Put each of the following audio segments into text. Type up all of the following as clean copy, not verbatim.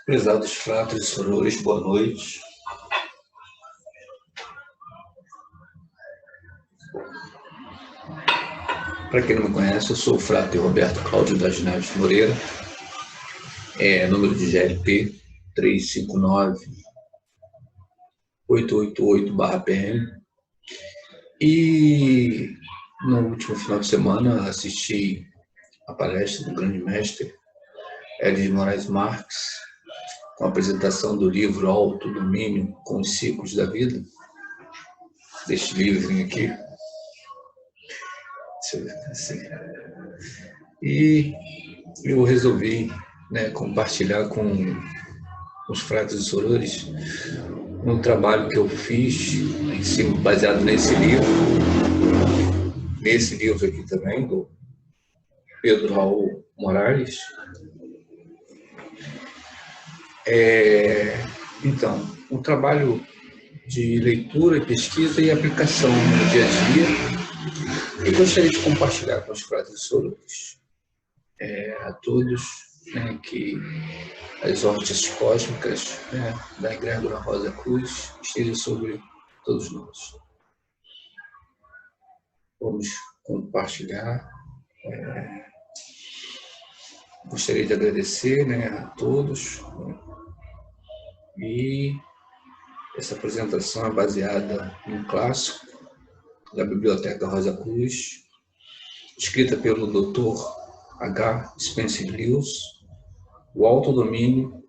Prezados fratres e sorores, boa noite. Para quem não me conhece, eu sou o frater Roberto Cláudio das Neves Moreira, número de GLP 359-888/PM. E no último final de semana assisti a palestra do grande mestre Hélio de Moraes Marques, com a apresentação do livro Autodomínio com os Ciclos da Vida, deste livrinho aqui. Deixa eu ver assim. E eu resolvi compartilhar com os fratres e sorores um trabalho que eu fiz em cima, baseado nesse livro aqui também, do Pedro Raul Moraes. Então, um trabalho de leitura, pesquisa e aplicação no dia a dia, e gostaria de compartilhar com os fratres e sorores, a todos, que as ordens cósmicas da egrégora Rosa Cruz estejam sobre todos nós. Vamos compartilhar. Gostaria de agradecer a todos. E essa apresentação é baseada num clássico da Biblioteca Rosa Cruz, escrita pelo Dr. H. Spencer Lewis, O Autodomínio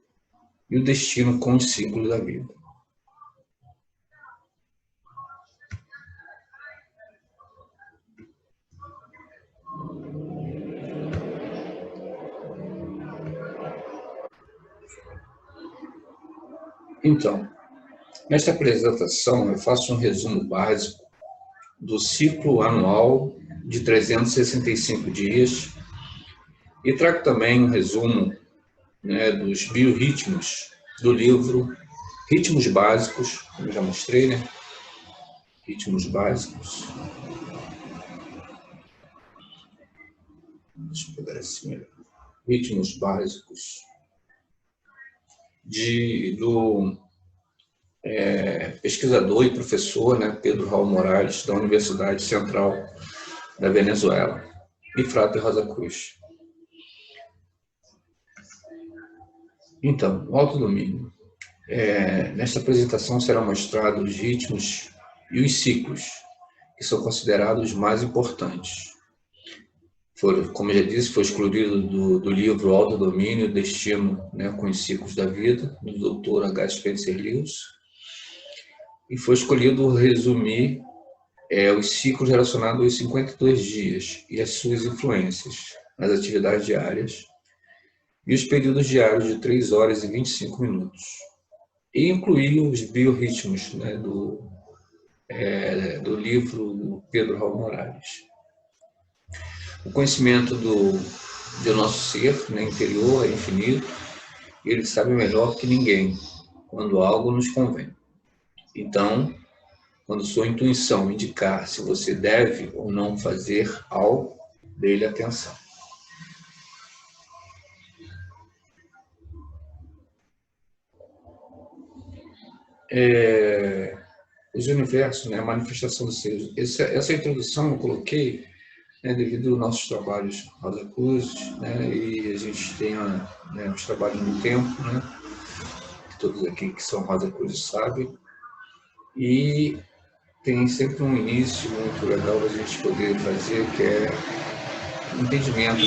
e o Destino com os Ciclos da Vida. Então, nesta apresentação eu faço um resumo básico do ciclo anual de 365 dias e trago também um resumo dos biorritmos do livro Ritmos Básicos, como eu já mostrei, Ritmos Básicos. Deixa eu pegar assim melhor. Ritmos Básicos do pesquisador e professor Pedro Raul Moraes, da Universidade Central da Venezuela, e frater Rosa Cruz. Então, o autodomínio. Nesta apresentação serão mostrados os ritmos e os ciclos, que são considerados os mais importantes. Como eu já disse, foi excluído do livro Autodomínio e Destino com os Ciclos da Vida, do Dr. H. Spencer Lewis, e foi escolhido resumir os ciclos relacionados aos 52 dias e as suas influências nas atividades diárias e os períodos diários de 3 horas e 25 minutos. E incluir os biorritmos do livro do Pedro Raul Moraes. O conhecimento do nosso ser interior é infinito, e ele sabe melhor que ninguém quando algo nos convém. Então, quando sua intuição indicar se você deve ou não fazer algo, dê-lhe atenção. Os universos, a manifestação dos seres. Essa introdução eu coloquei devido aos nossos trabalhos Rosa Cruz, e a gente tem os trabalhos no tempo, que todos aqui que são Rosa Cruz sabem, e tem sempre um início muito legal a gente poder fazer, que é o entendimento,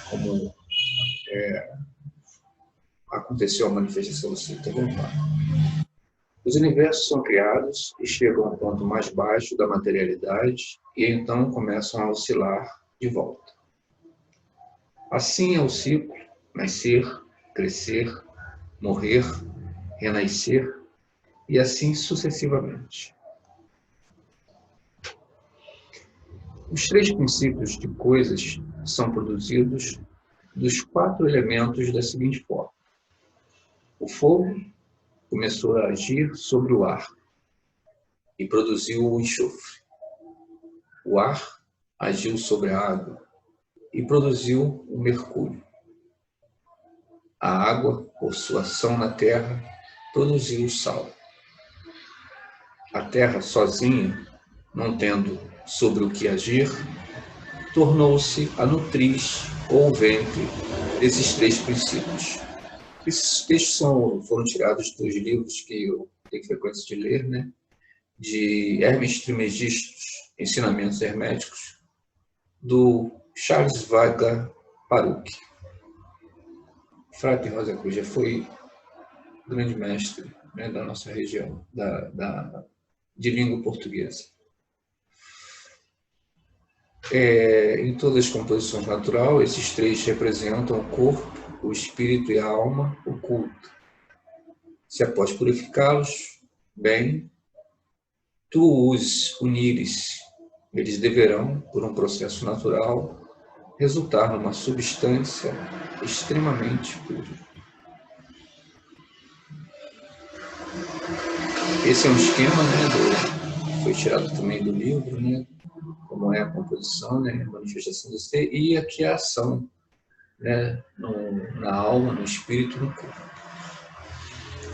como aconteceu a manifestação do ser. Então, vamos lá. Os universos são criados e chegam ao ponto mais baixo da materialidade e então começam a oscilar de volta. Assim é o ciclo: nascer, crescer, morrer, renascer e assim sucessivamente. Os 3 princípios de coisas são produzidos dos 4 elementos da seguinte forma. O fogo começou a agir sobre o ar e produziu o enxofre. O ar agiu sobre a água e produziu o mercúrio. A água, por sua ação na terra, produziu o sal. A terra, sozinha, não tendo sobre o que agir, tornou-se a nutriz ou ventre desses três princípios. Esses textos foram tirados dos livros que eu tenho frequência de ler, né? De Hermes Trismegisto, Ensinamentos Herméticos, do Charles Vagaparuch. Frade Rosa Cruz já foi grande mestre, né, da nossa região, de língua portuguesa. Em todas as composições natural, esses três representam o corpo, o espírito e a alma oculta. Se após purificá-los bem, tu os unires, eles deverão, por um processo natural, resultar numa substância extremamente pura. Esse é um esquema, né, foi tirado também do livro, né, como é a composição, né, a manifestação do ser, e aqui a ação, né, na alma, no espírito, no corpo.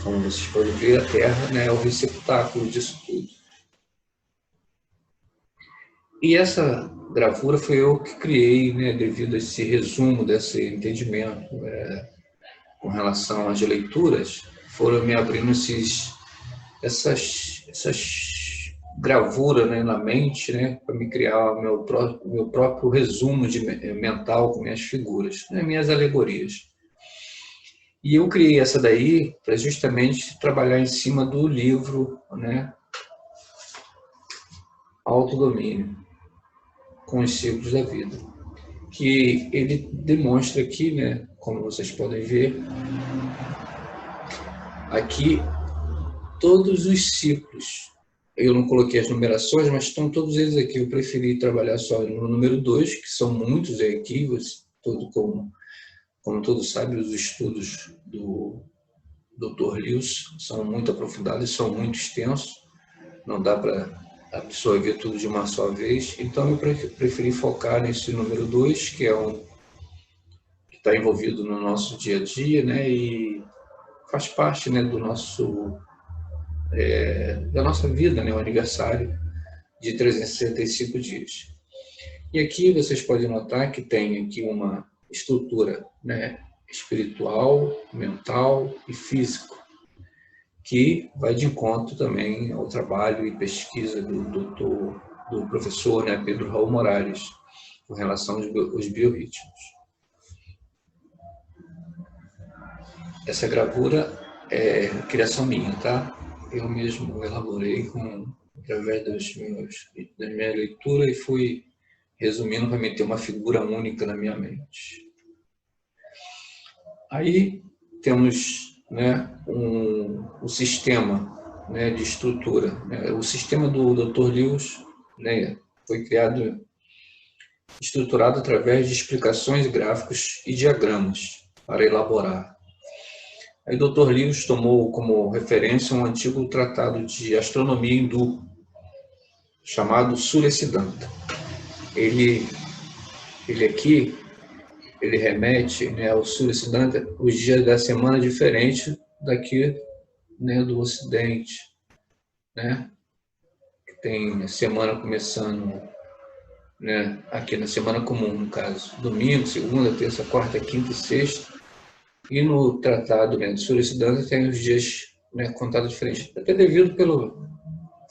Como vocês podem ver, a Terra, né, é o receptáculo disso tudo. E essa gravura foi eu que criei, né, devido a esse resumo desse entendimento com relação às leituras, foram me abrindo essas gravuras, né, na mente, né, para me criar o meu próprio resumo mental com minhas figuras, né, minhas alegorias. E eu criei essa daí para justamente trabalhar em cima do livro, né, Autodomínio, com os ciclos da vida, que ele demonstra aqui, né, como vocês podem ver, aqui todos os ciclos. Eu não coloquei as numerações, mas estão todos eles aqui. Eu preferi trabalhar só no número 2, que são muitos equívocos, como todos sabem, os estudos do Dr. Lewis são muito aprofundados, são muito extensos, não dá para absorver tudo de uma só vez, então eu preferi focar nesse número 2, que que está envolvido no nosso dia a dia, né, e faz parte, né, do da nossa vida, né, o aniversário de 365 dias. E aqui vocês podem notar que tem aqui uma estrutura, né, espiritual, mental e físico, que vai de encontro também ao trabalho e pesquisa do professor, né, Pedro Raul Morales, com relação aos biorritmos. Essa gravura é criação minha, tá? Eu mesmo elaborei através da minha leitura e fui resumindo para meter uma figura única na minha mente. Aí temos, né, um sistema, né, de estrutura. Né? O sistema do Dr. Lewis, né, foi criado, estruturado através de explicações, gráficos e diagramas para elaborar. Aí o Dr. Lewis tomou como referência um antigo tratado de astronomia hindu, chamado Surya Siddhanta. Ele aqui, ele remete, né, ao Surya Siddhanta, os dias da semana diferentes daqui, né, do Ocidente, né? Tem a semana começando, né, aqui na semana comum, no caso, domingo, segunda, terça, quarta, quinta e sexta. E no tratado, né, de Surya Siddhanta tem os dias, né, contados diferentes, até devido pelo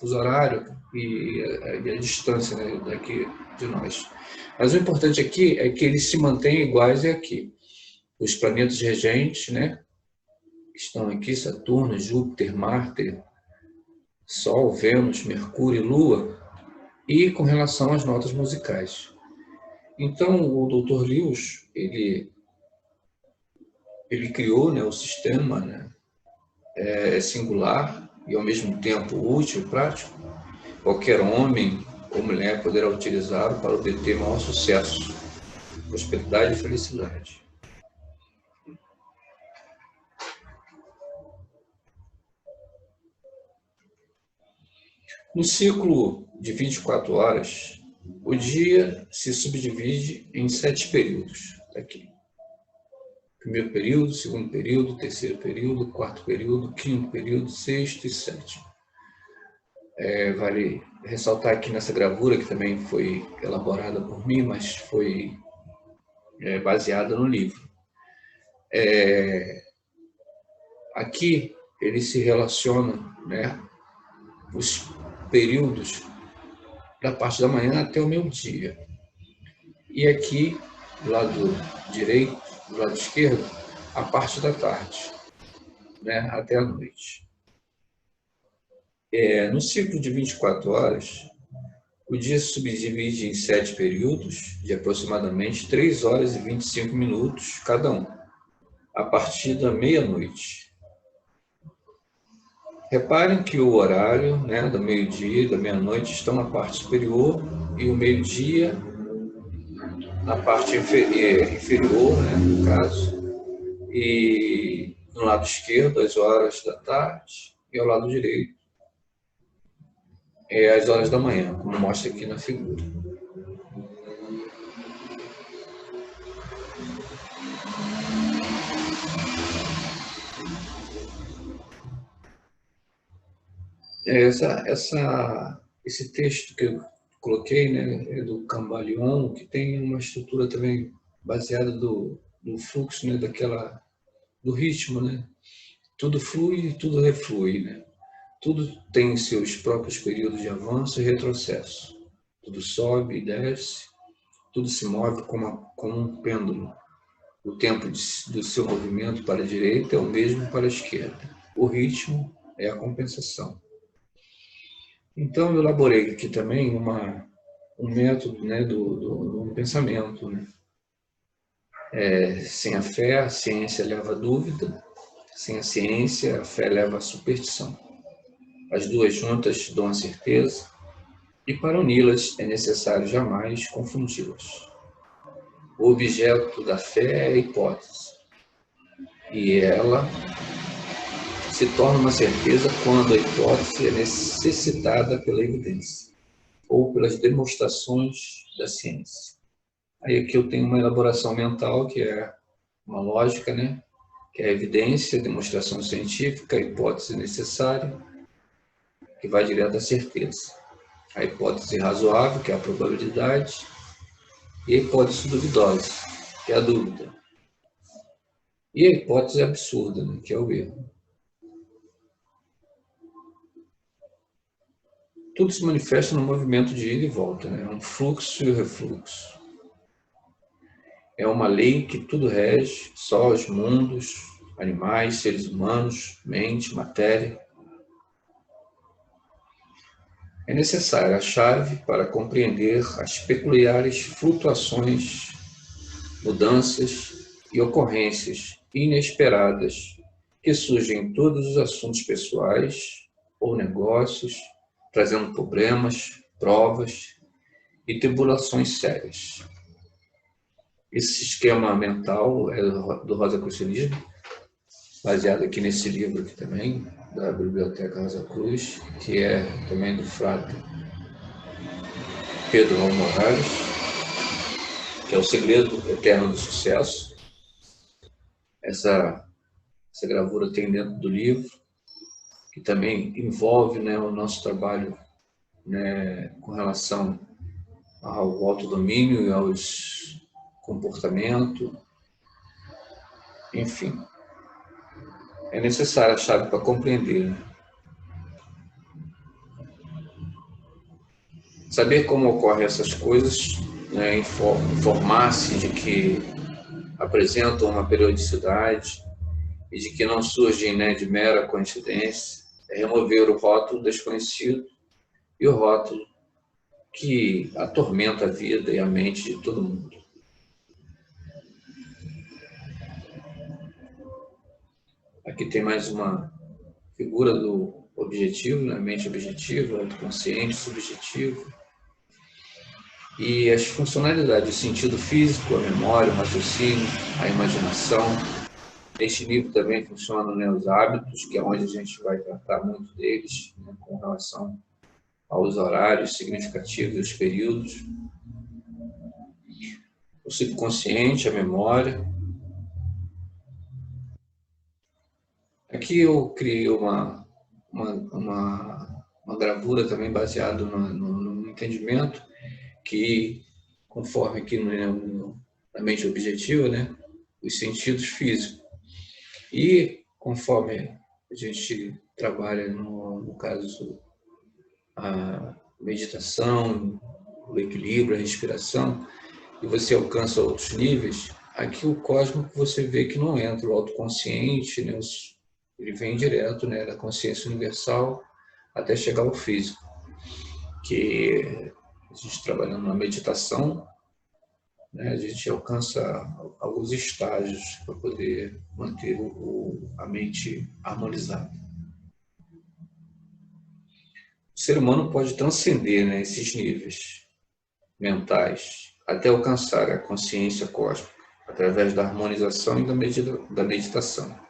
fuso horário e a distância, né, daqui de nós. Mas o importante aqui é que eles se mantêm iguais aqui. Os planetas regentes, né, estão aqui, Saturno, Júpiter, Marte, Sol, Vênus, Mercúrio e Lua, e com relação às notas musicais. Então, o Dr. Lewis, ele criou, né, o sistema, né, singular e, ao mesmo tempo, útil e prático. Qualquer homem ou mulher poderá utilizá-lo para obter maior sucesso, prosperidade e felicidade. No ciclo de 24 horas, o dia se subdivide em 7 períodos. Aqui. primeiro período, segundo período, terceiro período, quarto período, quinto período, sexto e sétimo. Vale ressaltar aqui nessa gravura, que também foi elaborada por mim, mas foi baseada no livro. Aqui ele se relaciona, né, os períodos da parte da manhã até o meio-dia. E aqui, do lado direito, do lado esquerdo, a parte da tarde, né, até a noite. No ciclo de 24 horas, o dia se subdivide em 7 períodos, de aproximadamente 3 horas e 25 minutos cada um, a partir da meia-noite. Reparem que o horário, né, do meio-dia e da meia-noite estão na parte superior e o meio-dia na parte inferior, né, no caso, e no lado esquerdo as horas da tarde e ao lado direito as horas da manhã, como mostra aqui na figura. Esse texto que eu coloquei, né, é do Cambalion, que tem uma estrutura também baseada no fluxo, né, do ritmo, né? Tudo flui e tudo reflui, né? Tudo tem seus próprios períodos de avanço e retrocesso. Tudo sobe e desce, tudo se move como um pêndulo. O tempo do seu movimento para a direita é o mesmo para a esquerda. O ritmo é a compensação. Então, eu elaborei aqui também um método, né, do pensamento, né? Sem a fé, a ciência leva a dúvida. Sem a ciência, a fé leva a superstição. As duas juntas dão a certeza, e para uni-las é necessário jamais confundi-las. O objeto da fé é a hipótese, e ela se torna uma certeza quando a hipótese é necessitada pela evidência, ou pelas demonstrações da ciência. Aí aqui eu tenho uma elaboração mental, que é uma lógica, né? Que é a evidência, a demonstração científica, a hipótese necessária, que vai direto à certeza. A hipótese razoável, que é a probabilidade, e a hipótese duvidosa, que é a dúvida. E a hipótese absurda, né? Que é o erro. Tudo se manifesta no movimento de ida e volta, né? Um fluxo e refluxo. É uma lei que tudo rege, sóis, mundos, animais, seres humanos, mente, matéria. É necessária a chave para compreender as peculiares flutuações, mudanças e ocorrências inesperadas que surgem em todos os assuntos pessoais ou negócios, trazendo problemas, provas e tribulações sérias. Esse esquema mental é do rosacrucianismo, baseado aqui nesse livro aqui também, da Biblioteca Rosa Cruz, que é também do frade Pedro Raul Morales, que é o segredo eterno do sucesso. Essa gravura tem dentro do livro, que também envolve, né, o nosso trabalho, né, com relação ao autodomínio e aos comportamentos, enfim. É necessária a chave para compreender. Saber como ocorrem essas coisas, né, informar-se de que apresentam uma periodicidade e de que não surgem, né, de mera coincidência, é remover o rótulo desconhecido e o rótulo que atormenta a vida e a mente de todo mundo. Aqui tem mais uma figura do objetivo, né? Mente objetiva, autoconsciente, subjetivo. E as funcionalidades, o sentido físico, a memória, o raciocínio, a imaginação. Neste livro também funcionam, né, os hábitos, que é onde a gente vai tratar muito deles, né, com relação aos horários significativos, os períodos. O subconsciente, a memória. Aqui eu criei uma gravura também baseada no entendimento que, conforme aqui na mente objetiva, né, os sentidos físicos. E conforme a gente trabalha, no caso, a meditação, o equilíbrio, a respiração, e você alcança outros níveis, aqui o cósmico você vê que não entra o autoconsciente, né, ele vem direto, né, da consciência universal até chegar ao físico, que a gente trabalhando na meditação, né, a gente alcança alguns estágios para poder manter a mente harmonizada. O ser humano pode transcender, né, esses níveis mentais até alcançar a consciência cósmica através da harmonização e da meditação.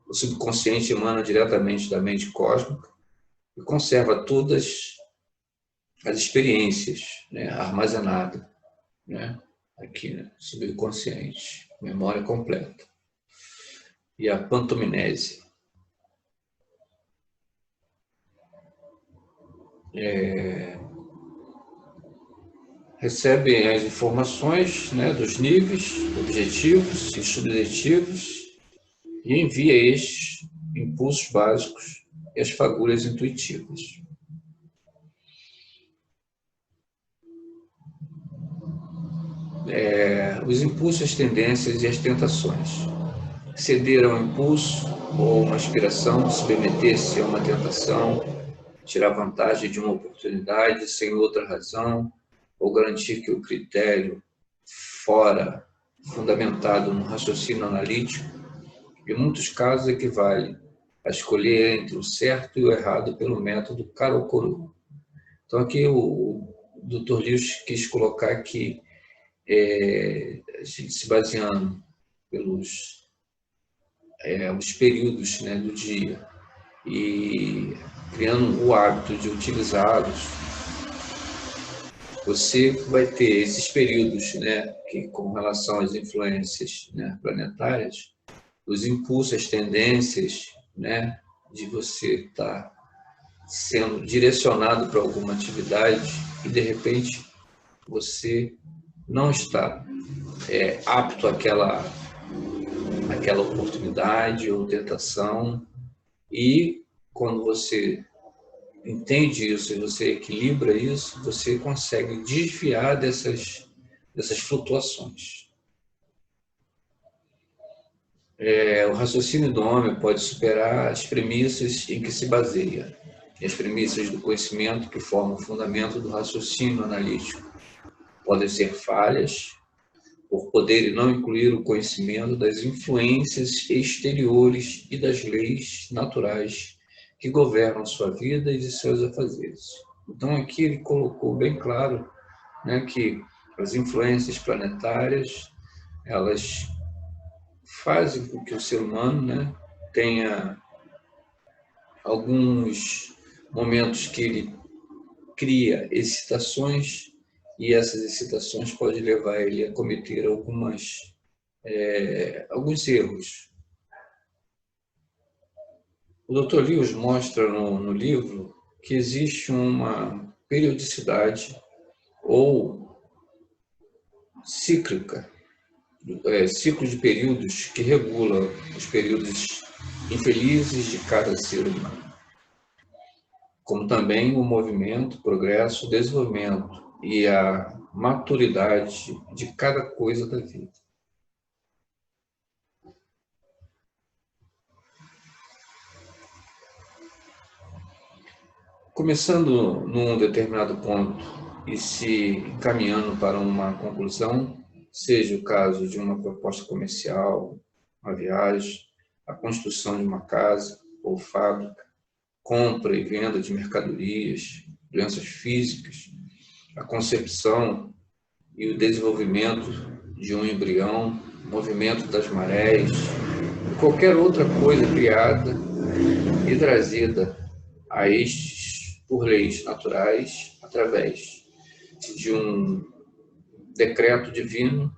O subconsciente emana diretamente da mente cósmica e conserva todas as experiências, né, armazenadas, né, aqui, né, subconsciente, memória completa. E a pantomimese recebe as informações, né, dos níveis objetivos e subjetivos e envia estes impulsos básicos e as fagulhas intuitivas. Os impulsos, as tendências e as tentações. Ceder a um impulso ou uma aspiração, submeter-se a uma tentação, tirar vantagem de uma oportunidade sem outra razão, ou garantir que o critério fora fundamentado no raciocínio analítico, em muitos casos equivale a escolher entre o certo e o errado pelo método Karo-Koro. Então aqui o Dr. Lewis quis colocar que a gente se baseando pelos os períodos, né, do dia e criando o hábito de utilizá-los, você vai ter esses períodos, né, que com relação às influências, né, planetárias, os impulsos, as tendências, né, de você estar sendo direcionado para alguma atividade e de repente você não está apto àquela oportunidade ou tentação, e quando você entende isso e você equilibra isso, você consegue desviar dessas flutuações. O raciocínio do homem pode superar as premissas em que se baseia, e as premissas do conhecimento que formam o fundamento do raciocínio analítico podem ser falhas, por poderem não incluir o conhecimento das influências exteriores e das leis naturais que governam sua vida e de seus afazeres. Então aqui ele colocou bem claro, né, que as influências planetárias, elas fazem com que o ser humano, né, tenha alguns momentos que ele cria excitações, e essas excitações podem levar ele a cometer alguns erros. O Dr. Lewis mostra no livro que existe uma periodicidade ou cíclica, ciclo de períodos que regula os períodos infelizes de cada ser humano, como também o movimento, o progresso, o desenvolvimento e a maturidade de cada coisa da vida. Começando num determinado ponto e se encaminhando para uma conclusão, seja o caso de uma proposta comercial, uma viagem, a construção de uma casa ou fábrica, compra e venda de mercadorias, doenças físicas, a concepção e o desenvolvimento de um embrião, movimento das marés, e qualquer outra coisa criada e trazida a estes por leis naturais através de um decreto divino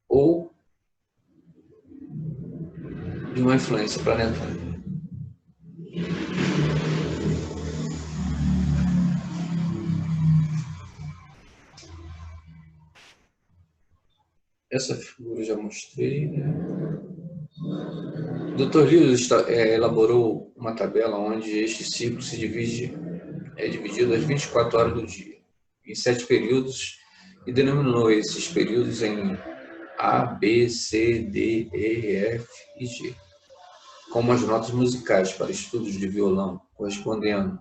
ou de uma influência planetária. Essa figura eu já mostrei, né? O Dr. Lewis elaborou uma tabela onde este ciclo é dividido às 24 horas do dia, em 7 períodos, e denominou esses períodos em A, B, C, D, E, F e G, como as notas musicais para estudos de violão, correspondendo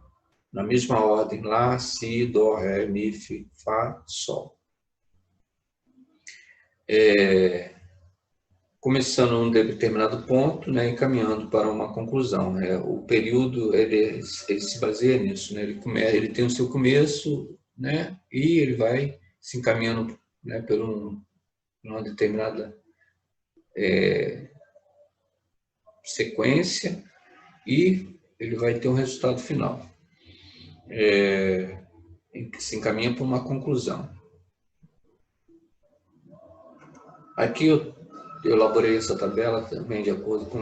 na mesma ordem Lá, Si, Dó, Ré, Mi, Fá, Sol. Começando um determinado ponto, né, e caminhando para uma conclusão. Né? O período ele se baseia nisso, né? Ele tem o seu começo, né, e ele vai se encaminhando, né, por uma determinada sequência e ele vai ter um resultado final. Que se encaminha para uma conclusão. Aqui eu elaborei essa tabela também de acordo com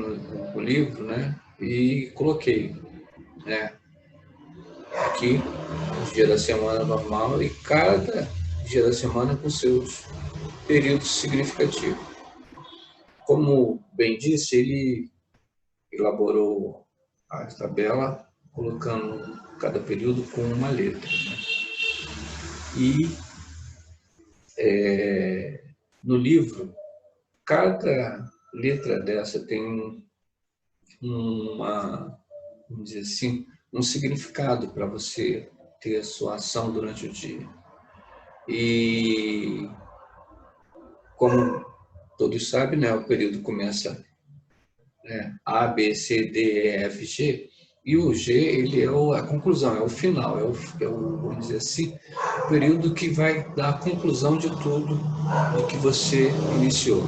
o livro, né? E coloquei, né? Aqui os dias da semana normal e cada dia da semana com seus períodos significativos. Como bem disse, ele elaborou a tabela colocando cada período com uma letra, né? E no livro, cada letra dessa tem vamos dizer assim, um significado para você ter a sua ação durante o dia. E, como todos sabem, né, o período começa, né, A, B, C, D, E, F, G, e o G ele é a conclusão, é o final, vamos dizer assim, o período que vai dar a conclusão de tudo do que você iniciou.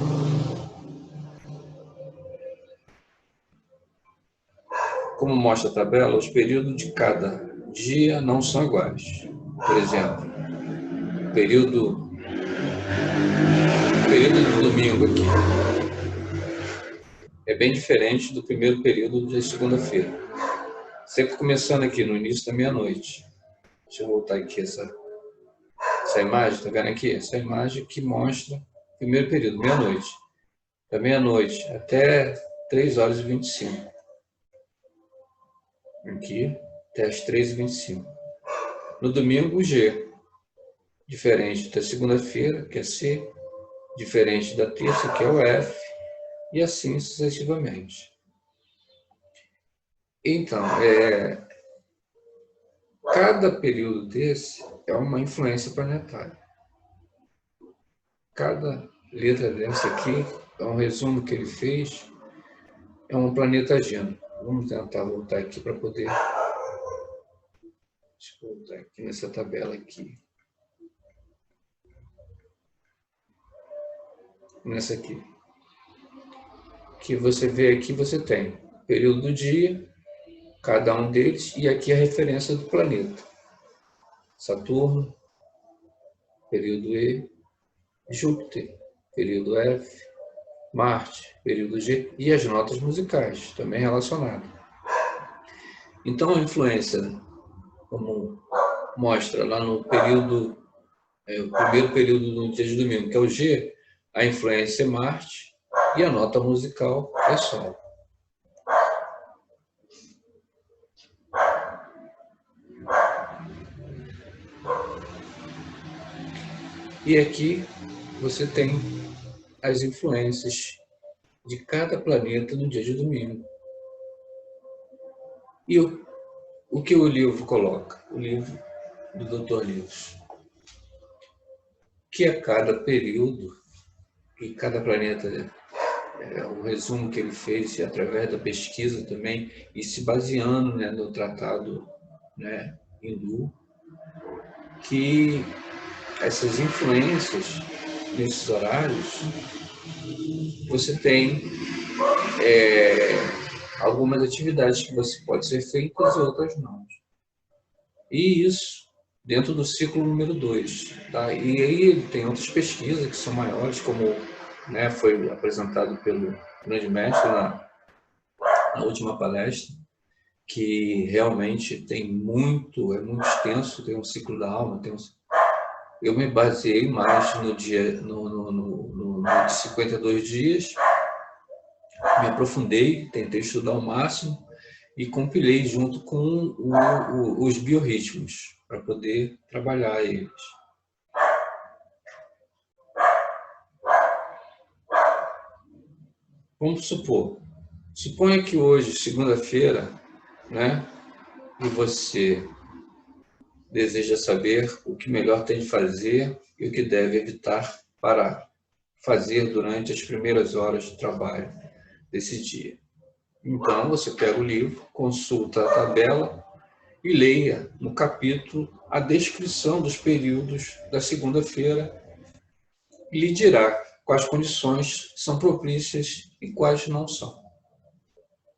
Como mostra a tabela, os períodos de cada dia não são iguais. Por exemplo, o período do domingo aqui é bem diferente do primeiro período da segunda-feira. Sempre começando aqui no início da meia-noite. Deixa eu voltar aqui essa imagem, tá vendo aqui? Essa imagem que mostra o primeiro período, meia-noite. Da meia-noite até 3h25. Aqui, até as 3h25. No domingo, o G. Diferente da segunda-feira, que é C. Diferente da terça, que é o F. E assim sucessivamente. Então, cada período desse é uma influência planetária. Cada letra dessa aqui é um resumo que ele fez, é um planeta agindo. Vamos tentar voltar aqui para poder... Deixa eu voltar aqui nessa tabela aqui. Nessa aqui. Que você vê aqui, você tem o período do dia, cada um deles, e aqui a referência do planeta. Saturno, período E, Júpiter, período F, Marte, período G, e as notas musicais, também relacionadas. Então, a influência, como mostra lá no período, o primeiro período do dia de domingo, que é o G, a influência é Marte, e a nota musical é Sol. E aqui você tem as influências de cada planeta no dia de domingo. E o que o livro coloca? O livro do Dr. Lewis. Que a cada período, e cada planeta, o resumo que ele fez, e através da pesquisa também, e se baseando, né, no tratado, né, hindu, que essas influências nesses horários, você tem algumas atividades que você pode ser feitas e outras não. E isso dentro do ciclo número 2. Tá? E aí tem outras pesquisas que são maiores, como, né, foi apresentado pelo grande mestre na última palestra, que realmente tem muito, é muito extenso, tem um ciclo da alma, eu me baseei mais no de 52 dias, me aprofundei, tentei estudar ao máximo e compilei junto com os biorritmos, para poder trabalhar eles. Vamos supor, suponha que hoje, segunda-feira, né, e você deseja saber o que melhor tem de fazer e o que deve evitar para fazer durante as primeiras horas de trabalho desse dia. Então, você pega o livro, consulta a tabela e leia no capítulo a descrição dos períodos da segunda-feira e lhe dirá quais condições são propícias e quais não são.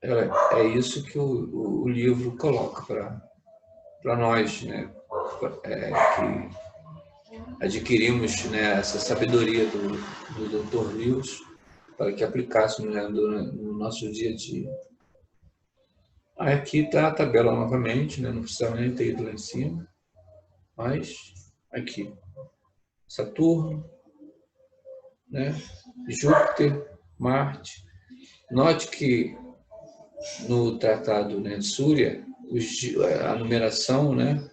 É isso que o livro coloca para nós, né? Que adquirimos, né, essa sabedoria do Dr. Lewis para que aplicássemos, né, no nosso dia a dia. Aqui está a tabela novamente, né? Não precisava nem ter ido lá em cima, mas aqui, Saturno, né? Júpiter, Marte. Note que no tratado, né, de Súria, a numeração, né,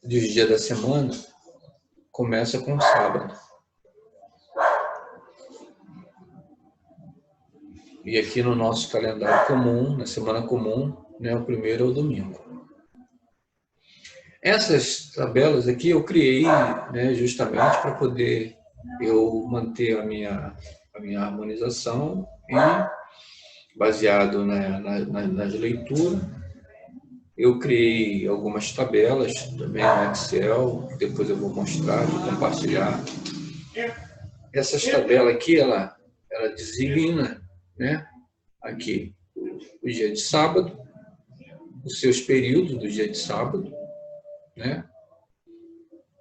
dos dias da semana começa com o sábado. E aqui no nosso calendário comum, na semana comum, né, o primeiro é o domingo. Essas tabelas aqui eu criei, né, justamente para poder eu manter a minha harmonização e, baseado, né, nas leituras, eu criei algumas tabelas também no Excel, que depois eu vou mostrar, vou compartilhar. Essas tabelas aqui, ela designa, né, aqui o dia de sábado, os seus períodos do dia de sábado, né,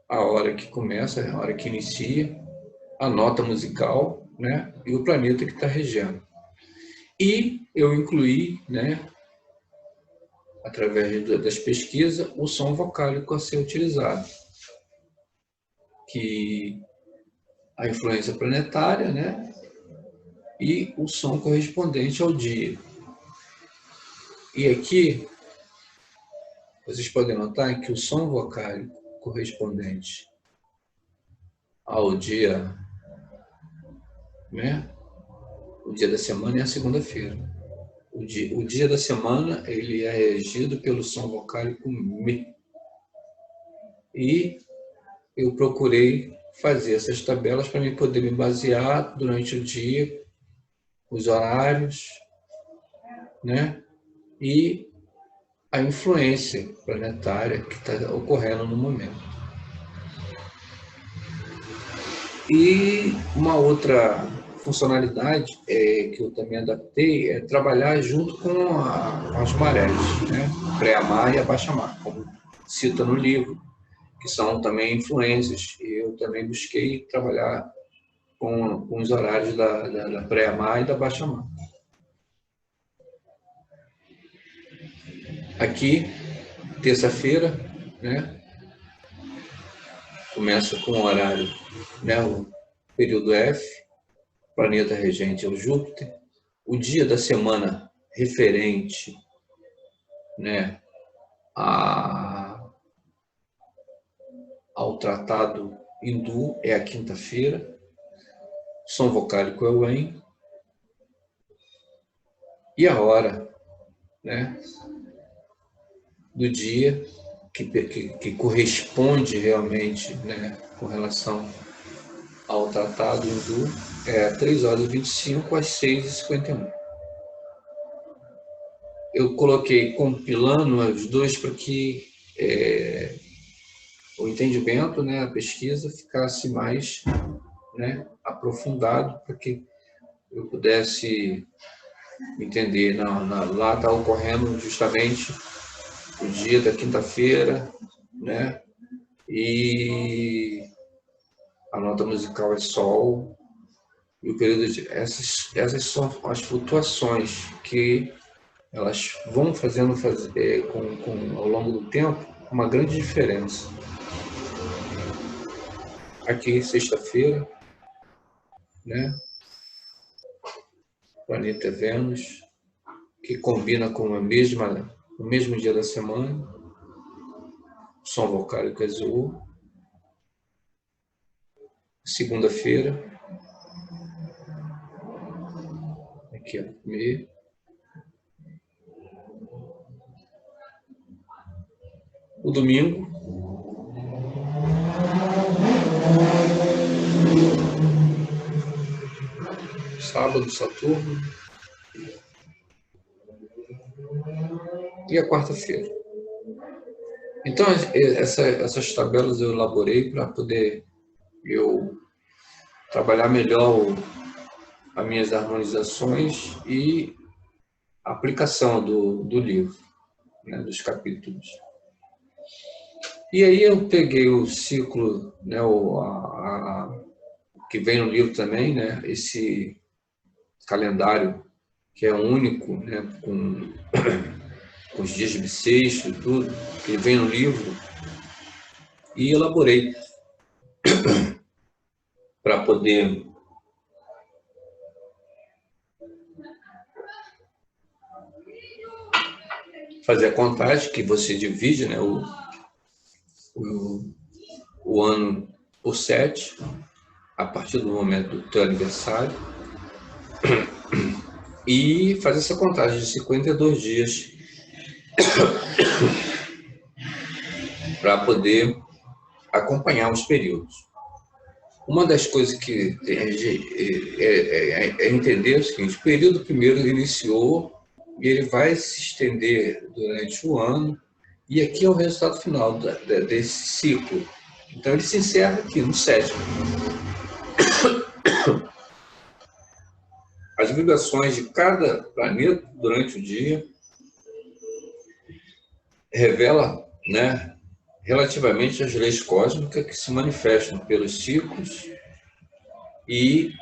a hora que começa, a hora que inicia, a nota musical, né, e o planeta que está regendo. E eu incluí, né, através das pesquisas, o som vocálico a ser utilizado, que a influência planetária, né, e o som correspondente ao dia. E aqui, vocês podem notar que o som vocálico correspondente ao dia, né, o dia da semana é a segunda-feira. O dia da semana, ele é regido pelo som vocálico Mi. E eu procurei fazer essas tabelas para poder me basear durante o dia, os horários, né? E a influência planetária que está ocorrendo no momento. E uma outra funcionalidade que eu também adaptei é trabalhar junto com as marés, né? Pré-mar e a baixa-mar, como cita no livro, que são também influências. Eu também busquei trabalhar com os horários da pré-mar e da baixa-mar. Aqui, terça-feira, né? Começa com o horário, né? O período F, planeta regente é o Júpiter. O dia da semana referente, né, ao tratado hindu é a quinta-feira. O som vocálico é o En. E a hora, né, do dia que corresponde realmente, né, com relação ao tratado hindu é 3h25 às 6h51. Eu coloquei compilando os dois para que o entendimento, né, a pesquisa ficasse mais, né, aprofundado, para que eu pudesse entender. Lá está ocorrendo justamente o dia da quinta-feira, né, e a nota musical é Sol, e o período de... Essas são as flutuações que elas vão fazendo ao longo do tempo uma grande diferença. Aqui, sexta-feira, né? O planeta Vênus, que combina com o mesmo dia da semana, o som vocálico azul, segunda-feira, aqui, ó, meio. O domingo, sábado, Saturno, e a quarta-feira. Então, essas tabelas eu elaborei para poder eu trabalhar melhor as minhas harmonizações e a aplicação do livro, né, dos capítulos. E aí eu peguei o ciclo, né, que vem no livro também, né, esse calendário que é único, né, com os dias bissextos e tudo, que vem no livro, e elaborei para poder fazer a contagem, que você divide, né, o ano por 7, a partir do momento do teu aniversário, e fazer essa contagem de 52 dias para poder acompanhar os períodos. Uma das coisas que é entender o seguinte: o período primeiro iniciou e ele vai se estender durante o ano, e aqui é o resultado final desse ciclo. Então ele se encerra aqui no 7º. As vibrações de cada planeta durante o dia revela, né, relativamente às leis cósmicas que se manifestam pelos ciclos, e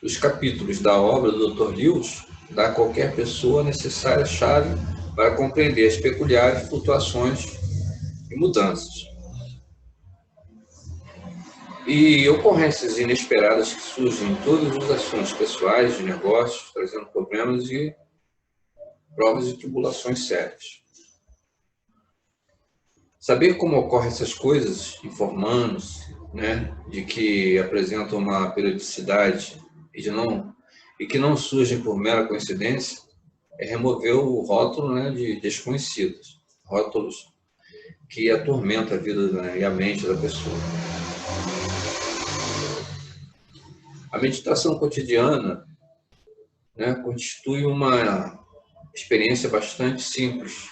os capítulos da obra do Dr. Lewis dá a qualquer pessoa a necessária chave para compreender as peculiares flutuações e mudanças e ocorrências inesperadas que surgem em todos os assuntos pessoais, de negócios, trazendo problemas e provas e tribulações sérias. Saber como ocorrem essas coisas, informando-se, né, de que apresentam uma periodicidade e que não surgem por mera coincidência, é remover o rótulo, né, de desconhecidos, rótulos que atormentam a vida, né, e a mente da pessoa. A meditação cotidiana, né, constitui uma experiência bastante simples,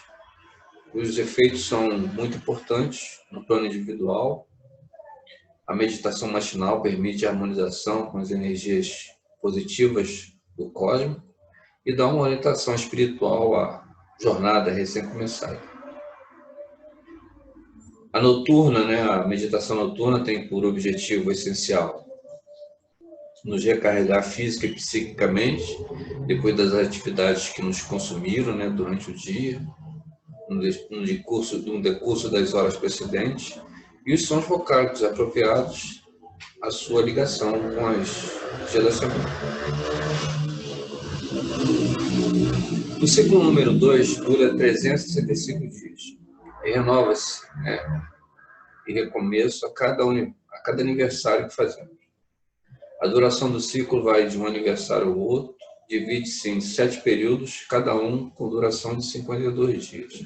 cujos efeitos são muito importantes no plano individual. A meditação matinal permite a harmonização com as energias positivas do cosmos e dá uma orientação espiritual à jornada recém-começada. A noturna, né, a meditação noturna tem por objetivo essencial nos recarregar física e psiquicamente, depois das atividades que nos consumiram, né, durante o dia, no decurso das horas precedentes, e os sons vocálicos apropriados à sua ligação com as dias da semana. O ciclo número 2 dura 365 dias e renova-se, né, e recomeço a cada aniversário que fazemos. A duração do ciclo vai de um aniversário ao outro, divide-se em 7 períodos, cada um com duração de 52 dias.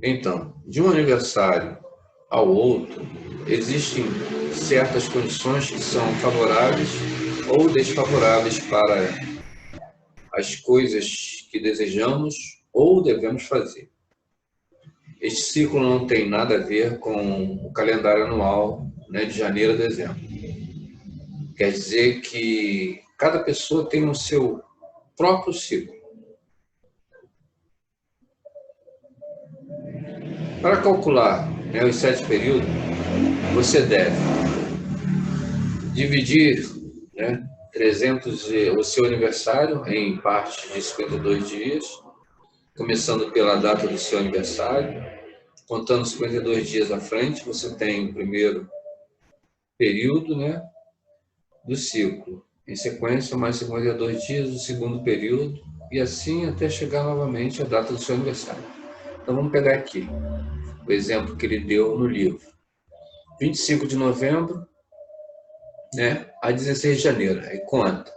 Então, de um aniversário ao outro, existem certas condições que são favoráveis ou desfavoráveis para as coisas que desejamos ou devemos fazer. Este ciclo não tem nada a ver com o calendário anual, né, de janeiro a dezembro. Quer dizer que cada pessoa tem o seu próprio ciclo. Para calcular, né, os 7 períodos, você deve dividir, né, o seu aniversário em partes de 52 dias, começando pela data do seu aniversário, contando 52 dias à frente, você tem o primeiro período, né, do ciclo. Em sequência, mais 52 dias, o segundo período, e assim até chegar novamente à data do seu aniversário. Então, vamos pegar aqui o exemplo que ele deu no livro. 25 de novembro, né, a 16 de janeiro. Aí conta.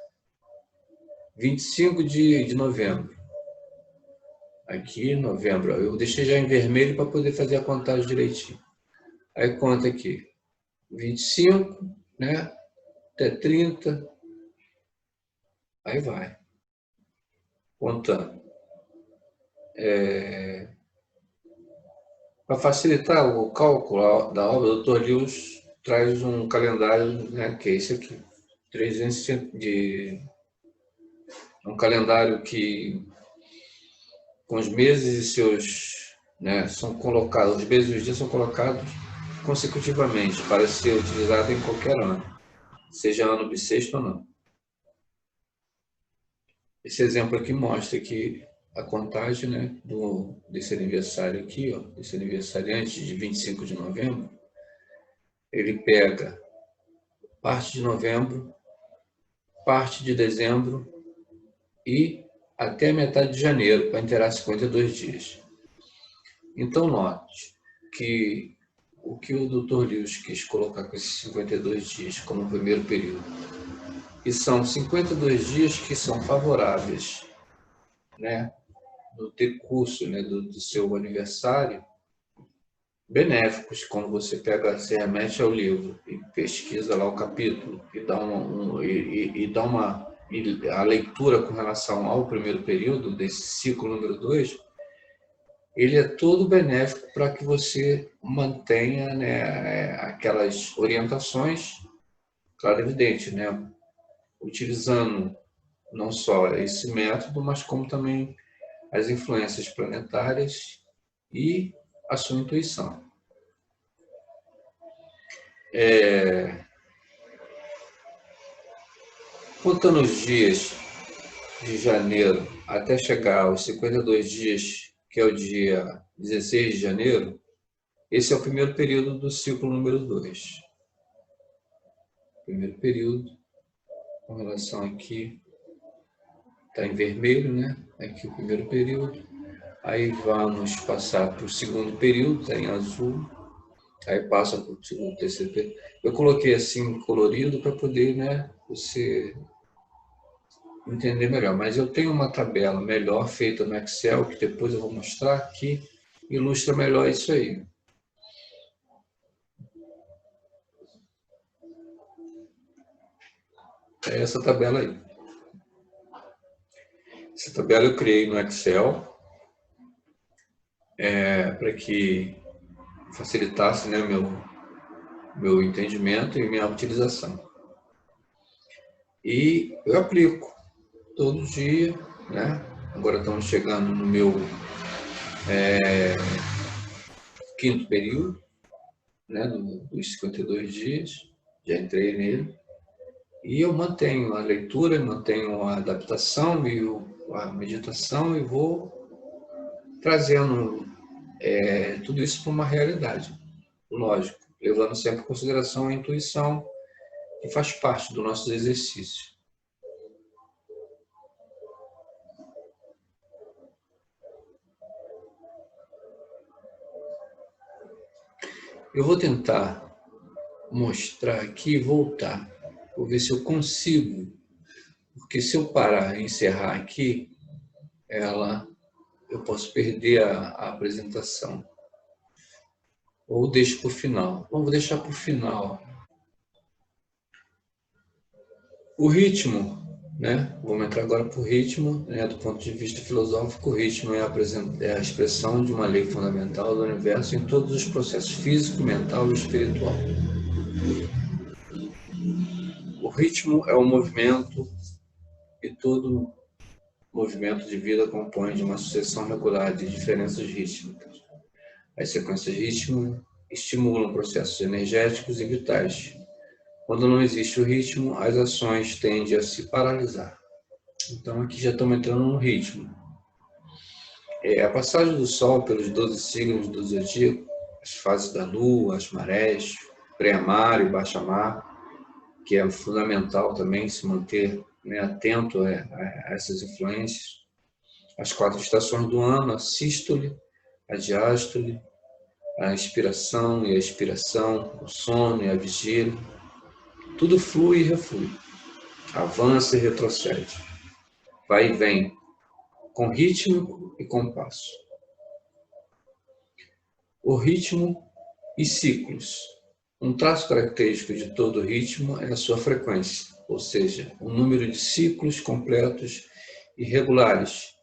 25 de novembro. Aqui, novembro. Eu deixei já em vermelho para poder fazer a contagem direitinho. Aí conta aqui. 25, né, até 30. Aí vai. Contando. Para facilitar o cálculo da obra, o Dr. Lewis traz um calendário, né, que é esse aqui. 300 de um calendário que com os meses e seus, né, são colocados, os meses e os dias são colocados consecutivamente para ser utilizado em qualquer ano, seja ano bissexto ou não. Esse exemplo aqui mostra que a contagem, né, desse aniversário aqui, ó, desse aniversariante de 25 de novembro, ele pega parte de novembro, parte de dezembro e até metade de janeiro, para inteirar 52 dias. Então, note que o que o Dr. Lewis quis colocar com esses 52 dias como primeiro período, e são 52 dias que são favoráveis, né, no decurso, né, do seu aniversário, benéficos, quando você pega, se remete ao livro e pesquisa lá o capítulo e dá a leitura com relação ao primeiro período desse ciclo número 2, ele é todo benéfico para que você mantenha, né, aquelas orientações, claro, evidente, né, utilizando não só esse método, mas como também as influências planetárias e a sua intuição. Contando os dias de janeiro até chegar aos 52 dias, que é o dia 16 de janeiro, esse é o primeiro período do ciclo número 2. Primeiro período, com relação aqui, está em vermelho, né? Aqui o primeiro período. Aí vamos passar para o segundo período, está em azul. Aí passa para o segundo, terceiro período. Eu coloquei assim colorido para poder, né, você entender melhor. Mas eu tenho uma tabela melhor feita no Excel, que depois eu vou mostrar, que ilustra melhor isso aí. É essa tabela aí. Essa tabela eu criei no Excel para que facilitasse, né, meu entendimento e minha utilização. E eu aplico todo dia, né? Agora estamos chegando no meu quinto período, né, dos 52 dias, já entrei nele, e eu mantenho a leitura, mantenho a adaptação e a meditação e vou trazendo tudo isso para uma realidade, lógico, levando sempre em consideração a intuição, que faz parte do nosso exercício. Eu vou tentar mostrar aqui e voltar. Vou ver se eu consigo, porque se eu parar e encerrar aqui, eu posso perder a apresentação. Ou deixo para o final. Vamos deixar para o final. O ritmo, né? Vamos entrar agora para o ritmo, né? Do ponto de vista filosófico, o ritmo é a expressão de uma lei fundamental do universo em todos os processos físico, mental e espiritual. O ritmo é o movimento e todo movimento de vida compõe de uma sucessão regular de diferenças rítmicas. As sequências de ritmo estimulam processos energéticos e vitais. Quando não existe o ritmo, as ações tendem a se paralisar. Então, aqui já estamos entrando no ritmo. A passagem do Sol pelos 12 signos do zodíaco, as fases da Lua, as marés, pré-mar e baixa-mar, que é fundamental também se manter, né, atento a essas influências. As 4 estações do ano, a sístole, a diástole, a inspiração e a expiração, o sono e a vigília. Tudo flui e reflui, avança e retrocede, vai e vem, com ritmo e compasso. O ritmo e ciclos. Um traço característico de todo ritmo é a sua frequência, ou seja, o número de ciclos completos e regulares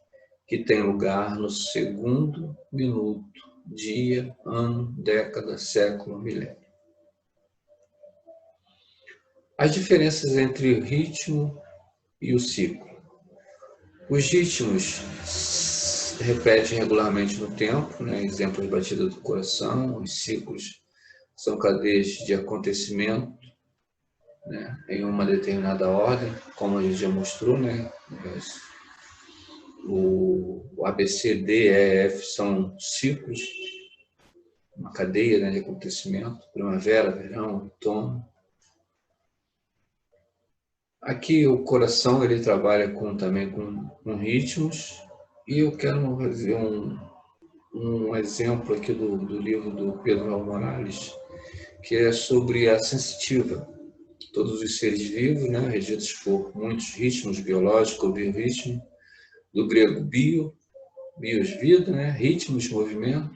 que tem lugar no segundo, minuto, dia, ano, década, século, milênio. As diferenças entre o ritmo e o ciclo. Os ritmos se repetem regularmente no tempo, né? Exemplos de batida do coração. Os ciclos são cadeias de acontecimento, né, em uma determinada ordem, como a gente já mostrou, né? O A, B, C, D, E, F são ciclos, uma cadeia, né, de acontecimento, primavera, verão, outono. Aqui o coração ele trabalha também com ritmos, e eu quero fazer um exemplo aqui do livro do Pedro Morales, que é sobre a sensitiva. Todos os seres vivos, né, regidos por muitos ritmos biológicos ou biorritmo, do grego bios, vida, né, ritmos, movimento,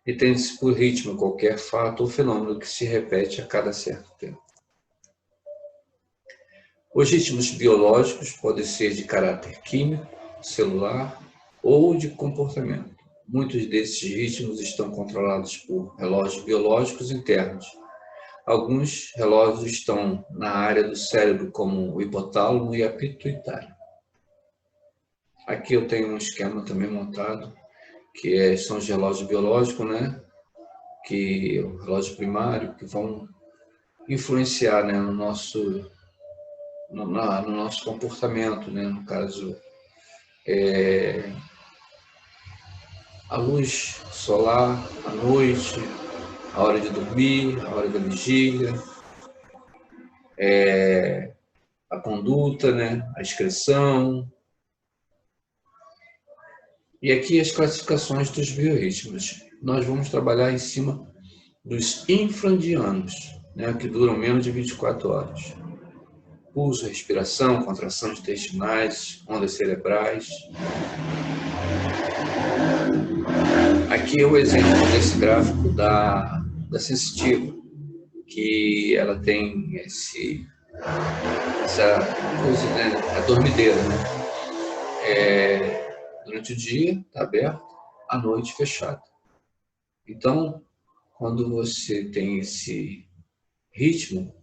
e tem-se por ritmo qualquer fato ou fenômeno que se repete a cada certo tempo. Os ritmos biológicos podem ser de caráter químico, celular ou de comportamento. Muitos desses ritmos estão controlados por relógios biológicos internos. Alguns relógios estão na área do cérebro, como o hipotálamo e a pituitária. Aqui eu tenho um esquema também montado, que são os relógios biológicos, né? Que o relógio primário, que vão influenciar, né, no nosso comportamento, né? No caso, a luz solar, a noite, a hora de dormir, a hora da vigília, a conduta, né? A excreção. E aqui as classificações dos biorritmos. Nós vamos trabalhar em cima dos infrandianos, né, que duram menos de 24 horas. Pulso, respiração, contrações intestinais, ondas cerebrais. Aqui é o exemplo desse gráfico da sensitiva, que ela tem essa coisa, né, a dormideira, né? Durante o dia está aberto, à noite fechado. Então, quando você tem esse ritmo,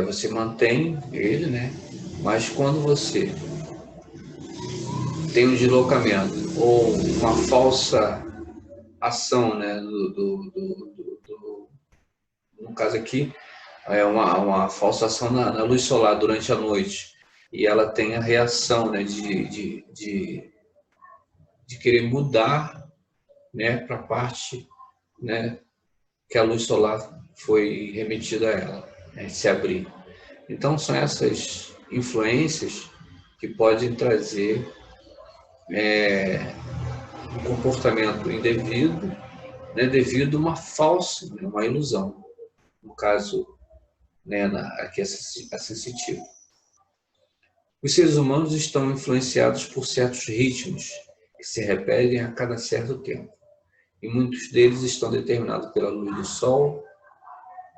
você mantém ele, né? Mas quando você tem um deslocamento ou uma falsa ação, né? No caso aqui, é uma falsa ação na luz solar durante a noite, e ela tem a reação, né? De querer mudar, né? Para a parte, né, que a luz solar foi remetida a ela, né, se abrir. Então, são essas influências que podem trazer um comportamento indevido, né, devido a uma falsa, né, uma ilusão. No caso, né, aqui a sensitiva. Os seres humanos estão influenciados por certos ritmos que se repetem a cada certo tempo. E muitos deles estão determinados pela luz do Sol.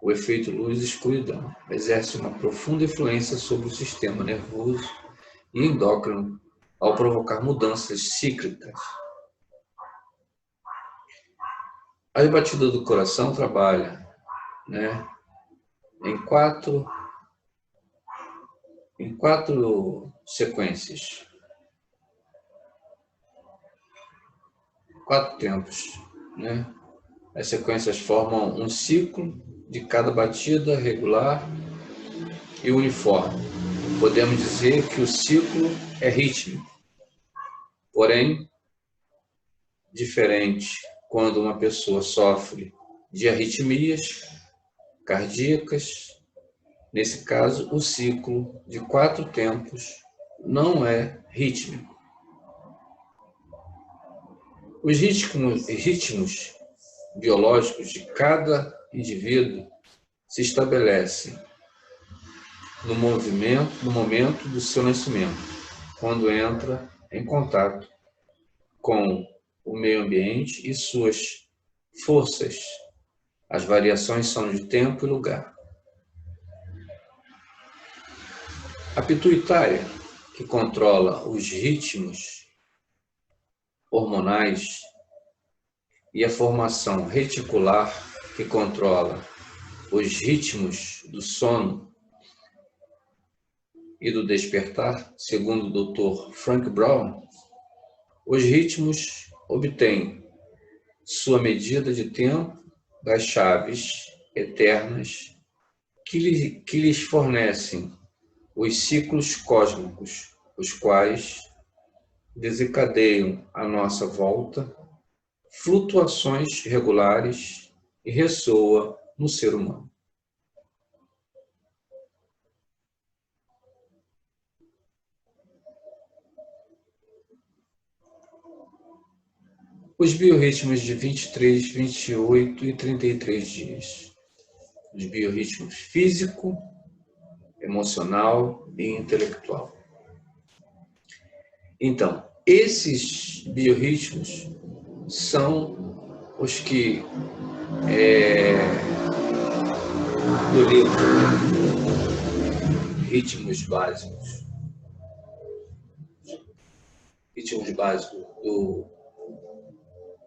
O efeito luz e escuridão exerce uma profunda influência sobre o sistema nervoso e endócrino ao provocar mudanças cíclicas. A batida do coração trabalha, né, em quatro sequências, 4 tempos, né? As sequências formam um ciclo de cada batida regular e uniforme. Podemos dizer que o ciclo é rítmico, porém diferente quando uma pessoa sofre de arritmias cardíacas. Nesse caso, o ciclo de 4 tempos não é rítmico. Os ritmos biológicos de cada indivíduo se estabelecem no momento do seu nascimento, quando entra em contato com o meio ambiente e suas forças. As variações são de tempo e lugar. A pituitária, que controla os ritmos hormonais, e a formação reticular, que controla os ritmos do sono e do despertar, segundo o Dr. Frank Brown, os ritmos obtêm sua medida de tempo das chaves eternas que lhes fornecem os ciclos cósmicos, os quais desencadeiam à nossa volta flutuações regulares e ressoa no ser humano. Os biorritmos de 23, 28 e 33 dias. Os biorritmos físico, emocional e intelectual. Então, esses biorritmos são os que no livro Ritmos Básicos do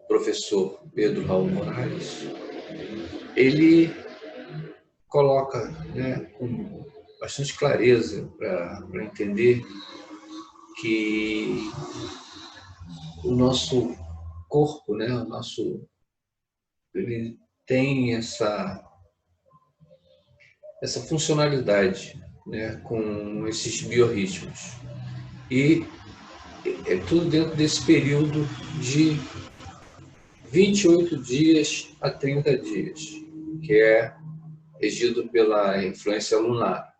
professor Pedro Raul Morales, ele coloca, com bastante clareza para entender que o nosso corpo, ele tem essa funcionalidade, com esses biorritmos. E é tudo dentro desse período de 28 dias a 30 dias, que é regido pela influência lunar.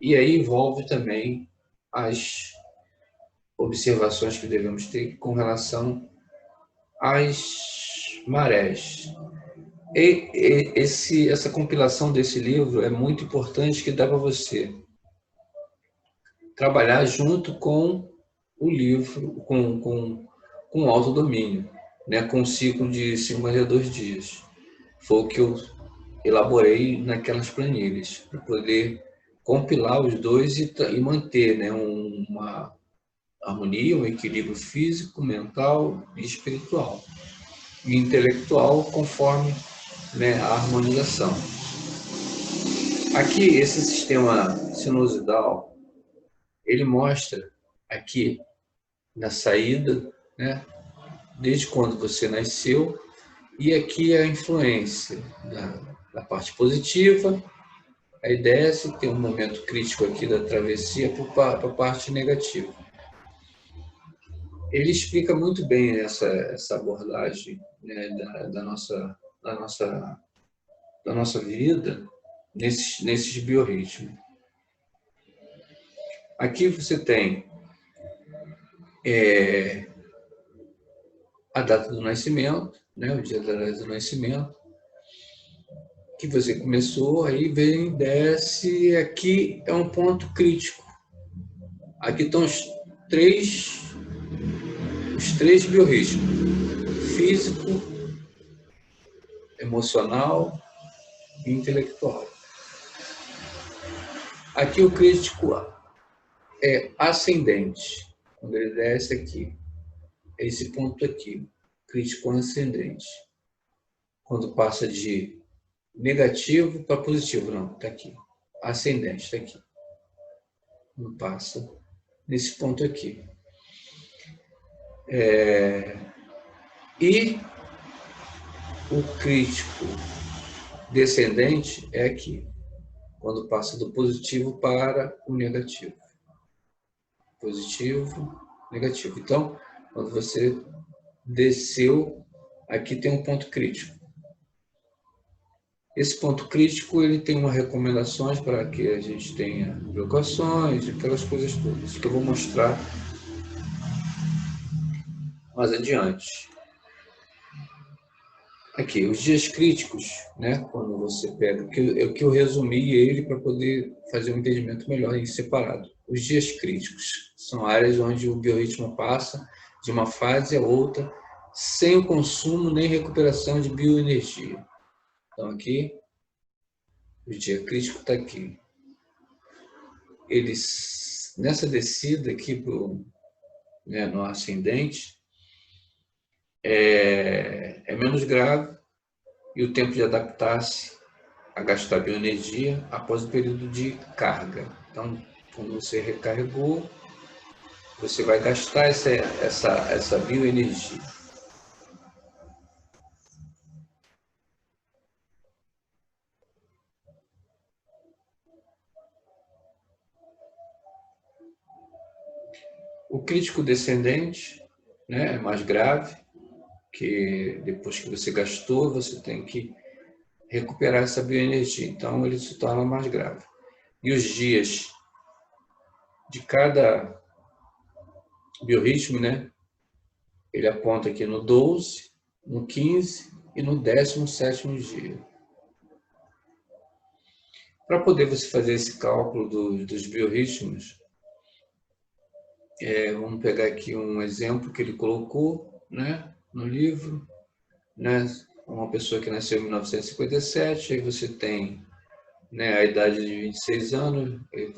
E aí envolve também as observações que devemos ter com relação às marés. Essa compilação desse livro é muito importante, que dá para você trabalhar junto com o livro, com o autodomínio, com o ciclo de 52 dias. Foi o que eu elaborei naquelas planilhas, para poder compilar os dois e manter uma harmonia, um equilíbrio físico, mental e espiritual. E intelectual, conforme a harmonização. Aqui, esse sistema sinusoidal, ele mostra aqui na saída, desde quando você nasceu, e aqui a influência da parte positiva, aí desce, tem um momento crítico aqui da travessia para a parte negativa. Ele explica muito bem essa abordagem da nossa vida nesses biorritmos. Aqui você tem a data do nascimento, o dia da data do nascimento, que você começou, aí vem, desce, aqui é um ponto crítico. Aqui estão os três biorritmos: físico, emocional e intelectual. Aqui o crítico é ascendente, quando ele desce aqui. É esse ponto aqui, crítico ascendente. Quando passa de negativo para positivo, não, está aqui. Ascendente, está aqui. Quando passa nesse ponto aqui. E o crítico descendente é aqui, quando passa do positivo para o negativo. Positivo, negativo. Então, quando você desceu, aqui tem um ponto crítico. Esse ponto crítico, ele tem umas recomendações para que a gente tenha precauções, aquelas coisas todas, que eu vou mostrar mais adiante. Aqui, os dias críticos, né? Quando você pega, o que eu resumi ele para poder fazer um entendimento melhor em separado. Os dias críticos são áreas onde o biorritmo passa de uma fase a outra sem o consumo nem recuperação de bioenergia. Então aqui, o dia crítico está aqui. Eles, nessa descida aqui né, no ascendente, é menos grave e o tempo de adaptar-se a gastar bioenergia após o período de carga. Então, quando você recarregou, você vai gastar essa bioenergia. O crítico descendente, né, é mais grave, que depois que você gastou, você tem que recuperar essa bioenergia. Então, ele se torna mais grave. E os dias de cada biorritmo, né, ele aponta aqui no 12, no 15 e no 17º dia. Para poder você fazer esse cálculo dos biorritmos, vamos pegar aqui um exemplo que ele colocou, né, no livro, né, uma pessoa que nasceu em 1957, aí você tem, né, a idade de 26 anos, ele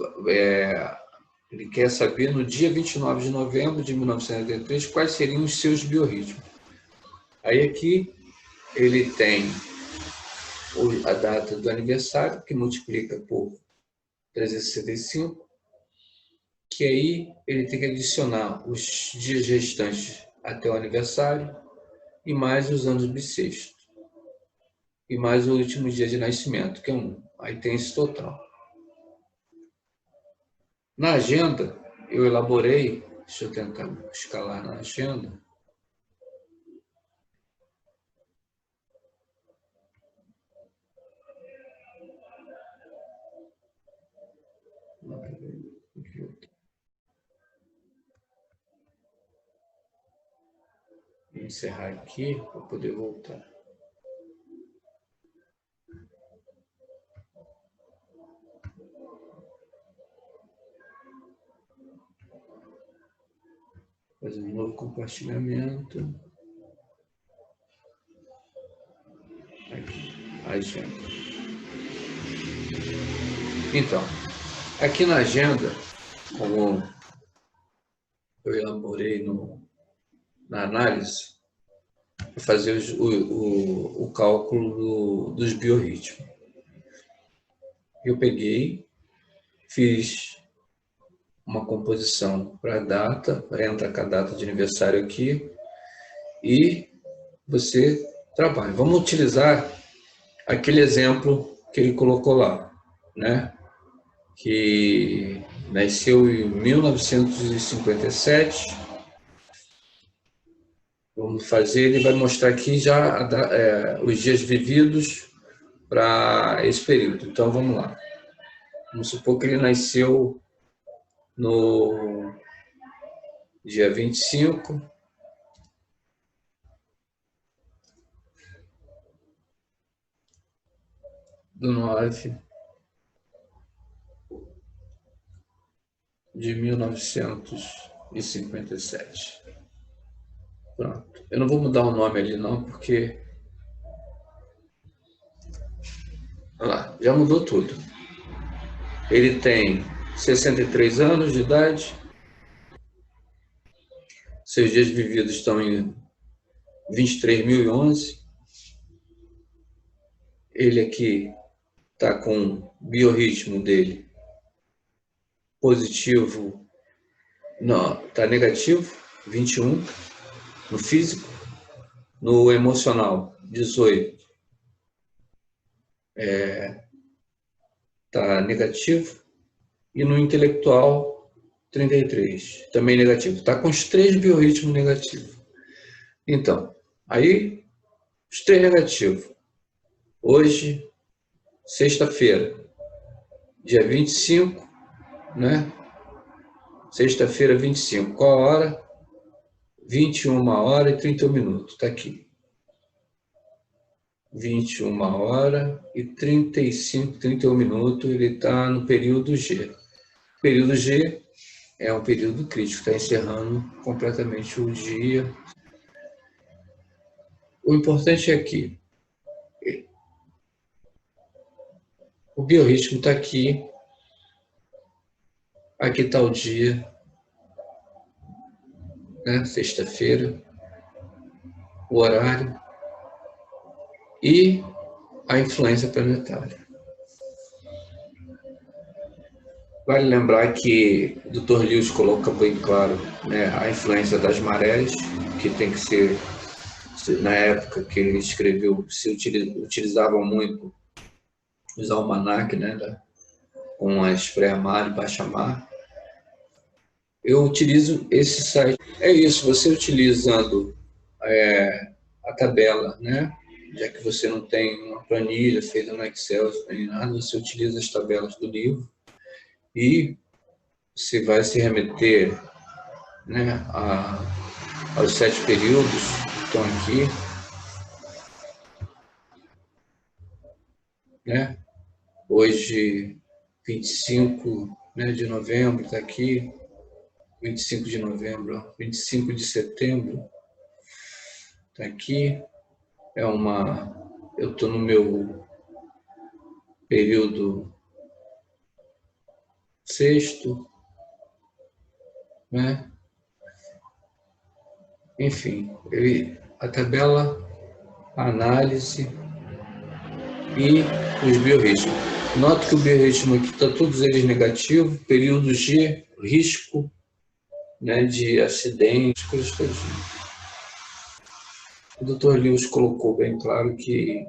quer saber no dia 29 de novembro de 1983 quais seriam os seus biorritmos. Aí aqui ele tem a data do aniversário, que multiplica por 365, que aí ele tem que adicionar os dias restantes até o aniversário e mais os anos bissextos. E mais o último dia de nascimento, que é 1. Aí tem esse total. Na agenda, eu elaborei, deixa eu tentar escalar na agenda. Vou encerrar aqui para poder voltar. Fazer um novo compartilhamento. Aqui, agenda. Então, aqui na agenda, como eu elaborei na análise, para fazer o cálculo dos biorritmos. Eu peguei, fiz uma composição para a data, para entrar com a data de aniversário aqui, e você trabalha. Vamos utilizar aquele exemplo que ele colocou lá, né? Que nasceu em 1957. Vamos fazer, ele vai mostrar aqui já os dias vividos para esse período. Então, vamos lá. Vamos supor que ele nasceu no dia 25 do 9 de 1957. Pronto. Eu não vou mudar o nome ali não, porque... Olha lá, já mudou tudo. Ele tem 63 anos de idade. Seus dias vividos estão em 23.011. Ele aqui está com o biorritmo dele positivo, não, está negativo, 21, no físico, no emocional, 18, está negativo, e no intelectual, 33, também negativo. Está com os 3 biorritmos negativos. Então, aí, os três negativos. Hoje, sexta-feira, dia 25, né? Sexta-feira, 25. Qual a hora? 21h31. Está aqui. 21h35, 31 minutos. Ele está no período G. O período G é um período crítico, está encerrando completamente o dia. O importante é aqui. O biorritmo está aqui. Aqui está o dia, né? Sexta-feira, o horário e a influência planetária. Vale lembrar que o Dr. Lewis coloca bem claro, né, a influência das marés, que tem que ser, na época que ele escreveu, se utilizavam muito os almanac, né, com as pré-mar e baixa-mar. Eu utilizo esse site. É isso, você utilizando a tabela, né? Já que você não tem uma planilha feita no Excel, nem nada, você utiliza as tabelas do livro e você vai se remeter, né, aos 7 períodos que estão aqui, né? Hoje, 25, né, de novembro, está aqui, 25 de novembro, 25 de setembro, está aqui. Eu estou no meu período sexto, né? Enfim, a tabela, a análise e os biorritmos. Note que o biorritmo aqui está todos eles negativos, períodos de risco, né, de acidentes, coisas todas. O Dr. Lewis colocou bem claro que,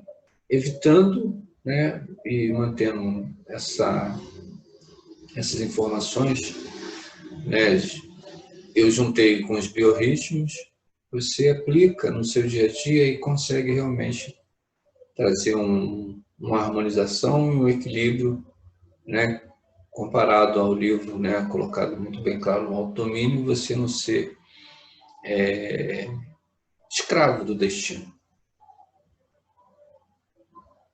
evitando, né, e mantendo essas informações, né, eu juntei com os biorritmos, você aplica no seu dia a dia e consegue realmente trazer uma harmonização e um equilíbrio, né, comparado ao livro, né, colocado muito bem claro no autodomínio, você não ser escravo do destino.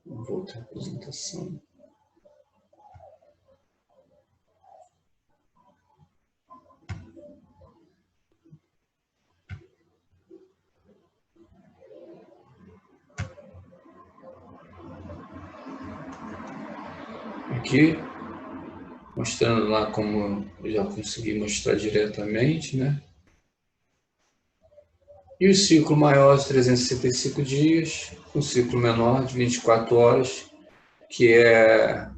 Vamos voltar à apresentação. Aqui, mostrando lá como eu já consegui mostrar diretamente, né? E o ciclo maior de 365 dias, o ciclo menor de 24 horas, que é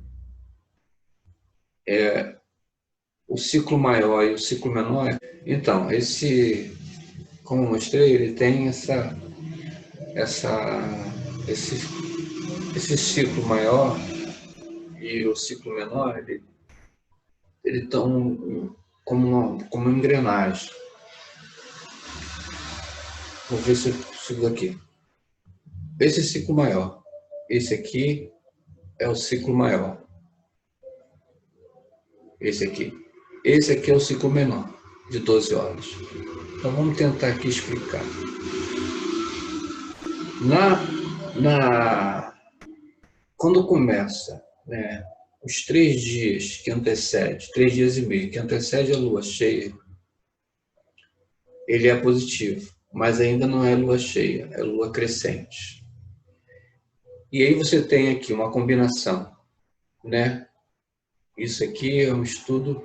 o ciclo maior e o ciclo menor. Então, como eu mostrei, ele tem esse ciclo maior e o ciclo menor, ele estão como engrenagem. Vou ver se eu consigo aqui. Esse ciclo maior, esse aqui é o ciclo maior. Esse aqui é o ciclo menor, de 12 horas. Então vamos tentar aqui explicar. Quando começa, né, os 3 dias que antecede, 3 dias e meio, que antecede a lua cheia, ele é positivo, mas ainda não é lua cheia, é lua crescente. E aí você tem aqui uma combinação, né? Isso aqui é um estudo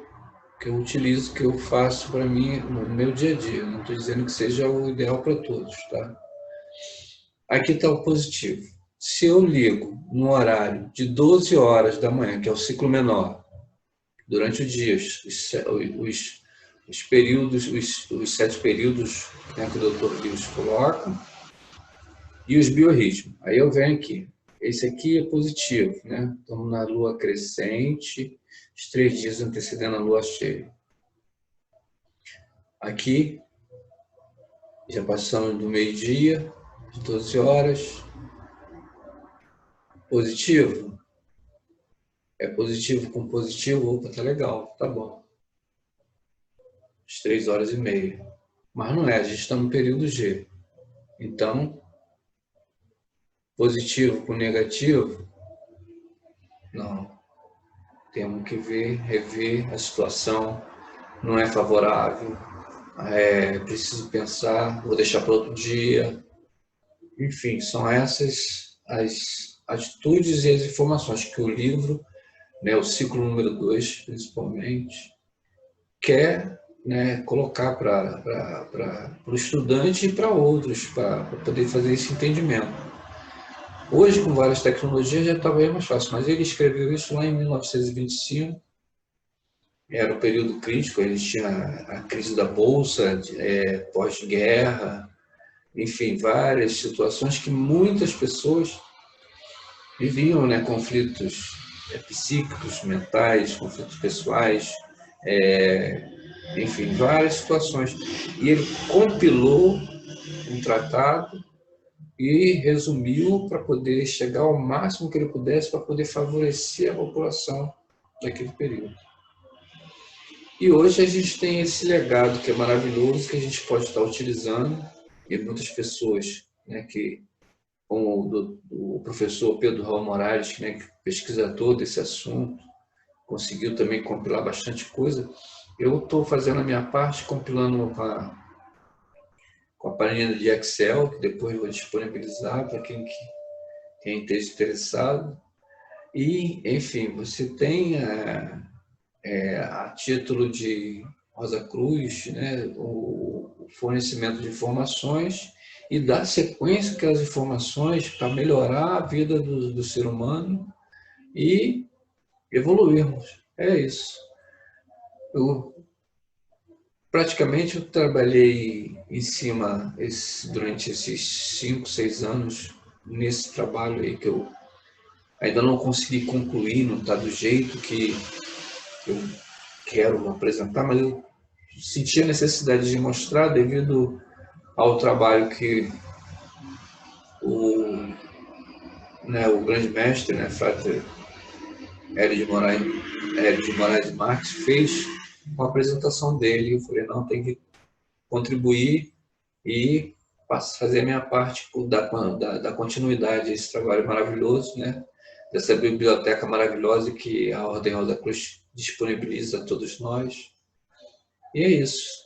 que eu utilizo, que eu faço para mim no meu dia a dia. Não estou dizendo que seja o ideal para todos, tá? Aqui está o positivo. Se eu ligo no horário de 12 horas da manhã, que é o ciclo menor, durante o dia, os períodos, os 7 períodos, né, que o Dr. Lewis coloca, e os biorritmos. Aí eu venho aqui. Esse aqui é positivo, né? Estamos na lua crescente, os 3 dias antecedendo a lua cheia. Aqui Já passamos do meio-dia, de 12 horas. Positivo? É positivo com positivo? Opa, tá legal, tá bom. Às 3h30. Mas não é, a gente está no período G. Então, positivo com negativo? Não. Temos que rever a situação. Não é favorável. Preciso pensar, vou deixar para outro dia. Enfim, são essas as atitudes e as informações que o livro, né, o ciclo número 2, principalmente, quer, né, colocar para o estudante e para outros, para poder fazer esse entendimento. Hoje, com várias tecnologias, já estava bem mais fácil, mas ele escreveu isso lá em 1925, era o período crítico, ele tinha a crise da Bolsa, pós-guerra, enfim, várias situações que muitas pessoas viviam, né, conflitos psíquicos, mentais, conflitos pessoais, enfim, várias situações. E ele compilou um tratado e resumiu para poder chegar ao máximo que ele pudesse para poder favorecer a população daquele período. E hoje a gente tem esse legado que é maravilhoso, que a gente pode estar utilizando, e muitas pessoas, né, como o professor Pedro Raul Moraes, né, que pesquisa todo esse assunto, conseguiu também compilar bastante coisa. Eu estou fazendo a minha parte, compilando com a planilha de Excel, que depois vou disponibilizar para quem esteja interessado. E, enfim, você tem a título de Rosa Cruz, né, o fornecimento de informações e dar sequência àquelas informações para melhorar a vida do ser humano e evoluirmos. É isso. Praticamente eu trabalhei em cima durante esses 5, 6 anos nesse trabalho aí que eu ainda não consegui concluir, não está do jeito que eu quero apresentar, mas eu senti a necessidade de mostrar devido ao trabalho que o grande mestre, né, Frater Hélio de Moraes Marques, fez com a apresentação dele. Eu falei, não, tem que contribuir e fazer a minha parte da continuidade desse trabalho maravilhoso, né, dessa biblioteca maravilhosa que a Ordem Rosa Cruz disponibiliza a todos nós. E é isso.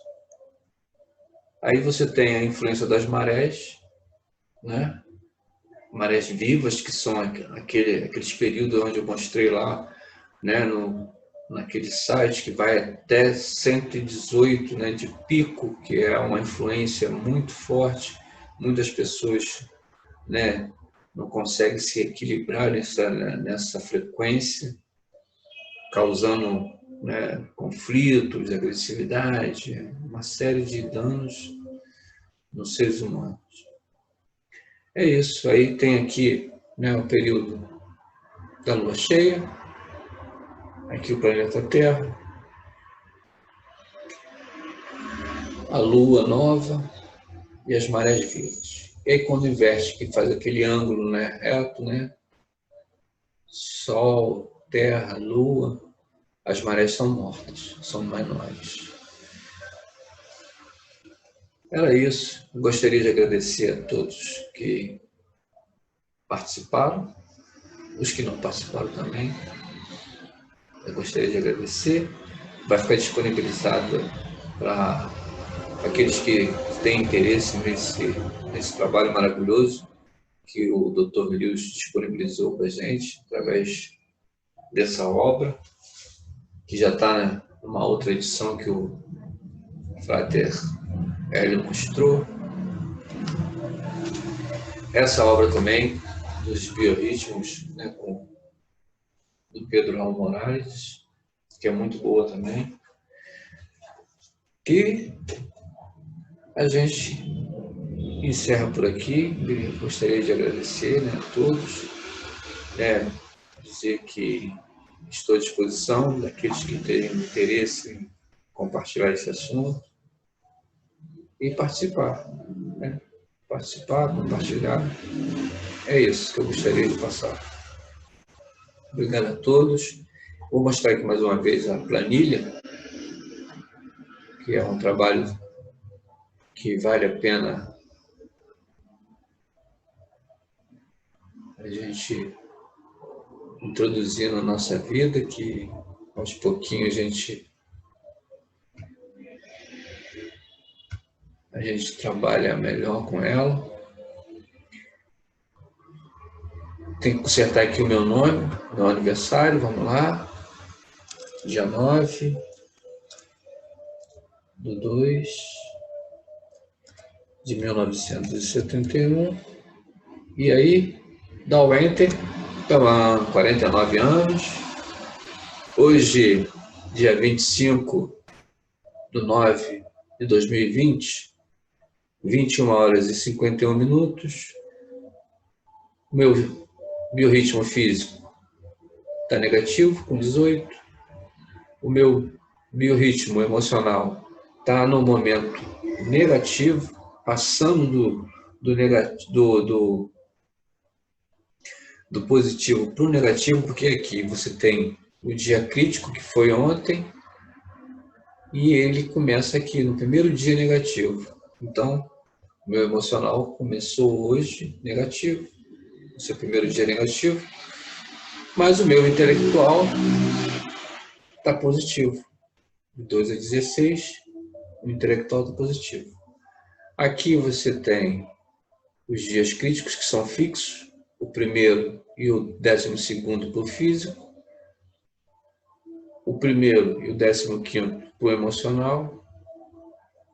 Aí você tem a influência das marés, né? Marés vivas, que são aqueles períodos onde eu mostrei lá, né, naquele site que vai até 118, né, de pico, que é uma influência muito forte. Muitas pessoas, né, não conseguem se equilibrar nessa frequência, causando, né, conflitos, agressividade, uma série de danos nos seres humanos. É isso. Aí tem aqui, né, o período da lua cheia, aqui o planeta Terra, a lua nova e as marés vivas. E aí quando inverte, que faz aquele ângulo, né, reto, né, Sol, Terra, Lua, as marés são mortas, são menores. Era isso. Eu gostaria de agradecer a todos que participaram, os que não participaram também. Eu gostaria de agradecer. Vai ficar disponibilizado para aqueles que têm interesse nesse trabalho maravilhoso que o Dr. Lewis disponibilizou para a gente através dessa obra, que já está numa outra edição que o Frater Hélio mostrou. Essa obra também, dos biorritmos, né, do Pedro Raul Moraes, que é muito boa também. E a gente encerra por aqui. Eu gostaria de agradecer, né, a todos, dizer que estou à disposição daqueles que tenham interesse em compartilhar esse assunto. e participar, né? Participar, compartilhar. É isso que eu gostaria de passar. Obrigado a todos. Vou mostrar aqui mais uma vez a planilha, que é um trabalho que vale a pena a gente introduzir na nossa vida, que aos pouquinhos a gente trabalha melhor com ela. Tem que consertar aqui o meu nome, meu aniversário, vamos lá. Dia 9/2/1971. E aí, dá o Enter. Então, 49 anos. Hoje, dia 25/9/2020, 21h51. O meu biorritmo físico está negativo, com 18. O meu biorritmo emocional está no momento negativo, passando do positivo para o negativo, porque aqui você tem o dia crítico, que foi ontem, e ele começa aqui no primeiro dia negativo. Então, o meu emocional começou hoje negativo, o seu primeiro dia negativo, mas o meu intelectual está positivo. De 2/16, o intelectual está positivo. Aqui você tem os dias críticos, que são fixos, o primeiro e o 12º para o físico, o primeiro e o 15º para o emocional,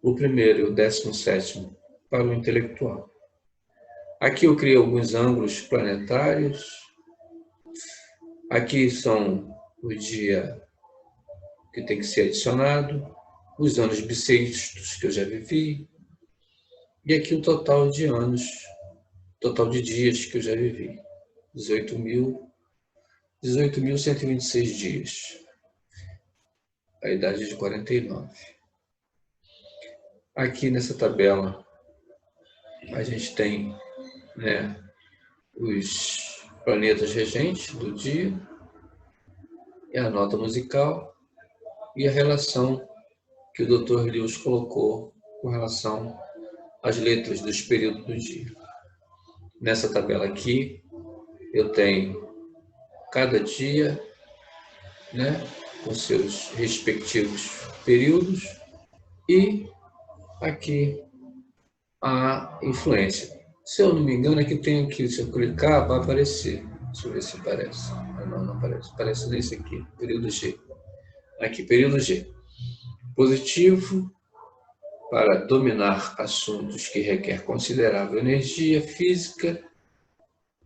o primeiro e o 17º para o intelectual. Aqui eu criei alguns ângulos planetários. Aqui são o dia que tem que ser adicionado, os anos bissextos que eu já vivi, e aqui o total de anos, total de dias que eu já vivi, 18.126 dias, a idade de 49. Aqui nessa tabela a gente tem, né, os planetas regentes do dia, e a nota musical e a relação que o Dr. Lewis colocou com relação às letras dos períodos do dia. Nessa tabela aqui eu tenho cada dia, né, com seus respectivos períodos, e aqui a influência. Se eu não me engano, aqui tem aqui, se eu clicar, vai aparecer. Deixa eu ver se aparece. Não aparece. Aparece nesse aqui, período G. Aqui, período G. Positivo para dominar assuntos que requer considerável energia física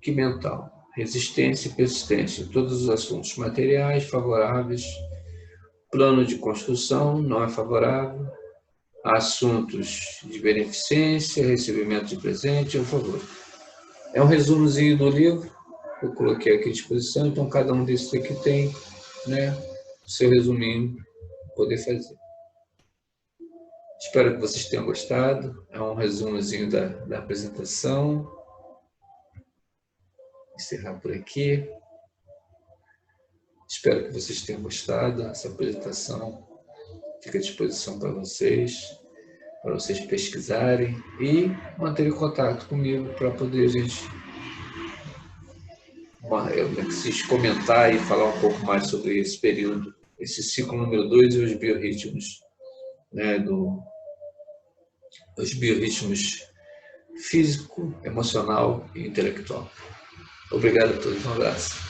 e mental. Resistência e persistência. Todos os assuntos materiais favoráveis. Plano de construção não é favorável. Assuntos de beneficência, recebimento de presente, a favor. É um resumozinho do livro, eu coloquei aqui à disposição, então cada um desses aqui tem, né, o seu resuminho para poder fazer. Espero que vocês tenham gostado, é um resumozinho da apresentação. Vou encerrar por aqui. Espero que vocês tenham gostado, essa apresentação fica à disposição para vocês pesquisarem e manterem contato comigo para poder a gente comentar e falar um pouco mais sobre esse período, esse ciclo número 2 e os biorritmos, né, os biorritmos físico, emocional e intelectual. Obrigado a todos, um abraço.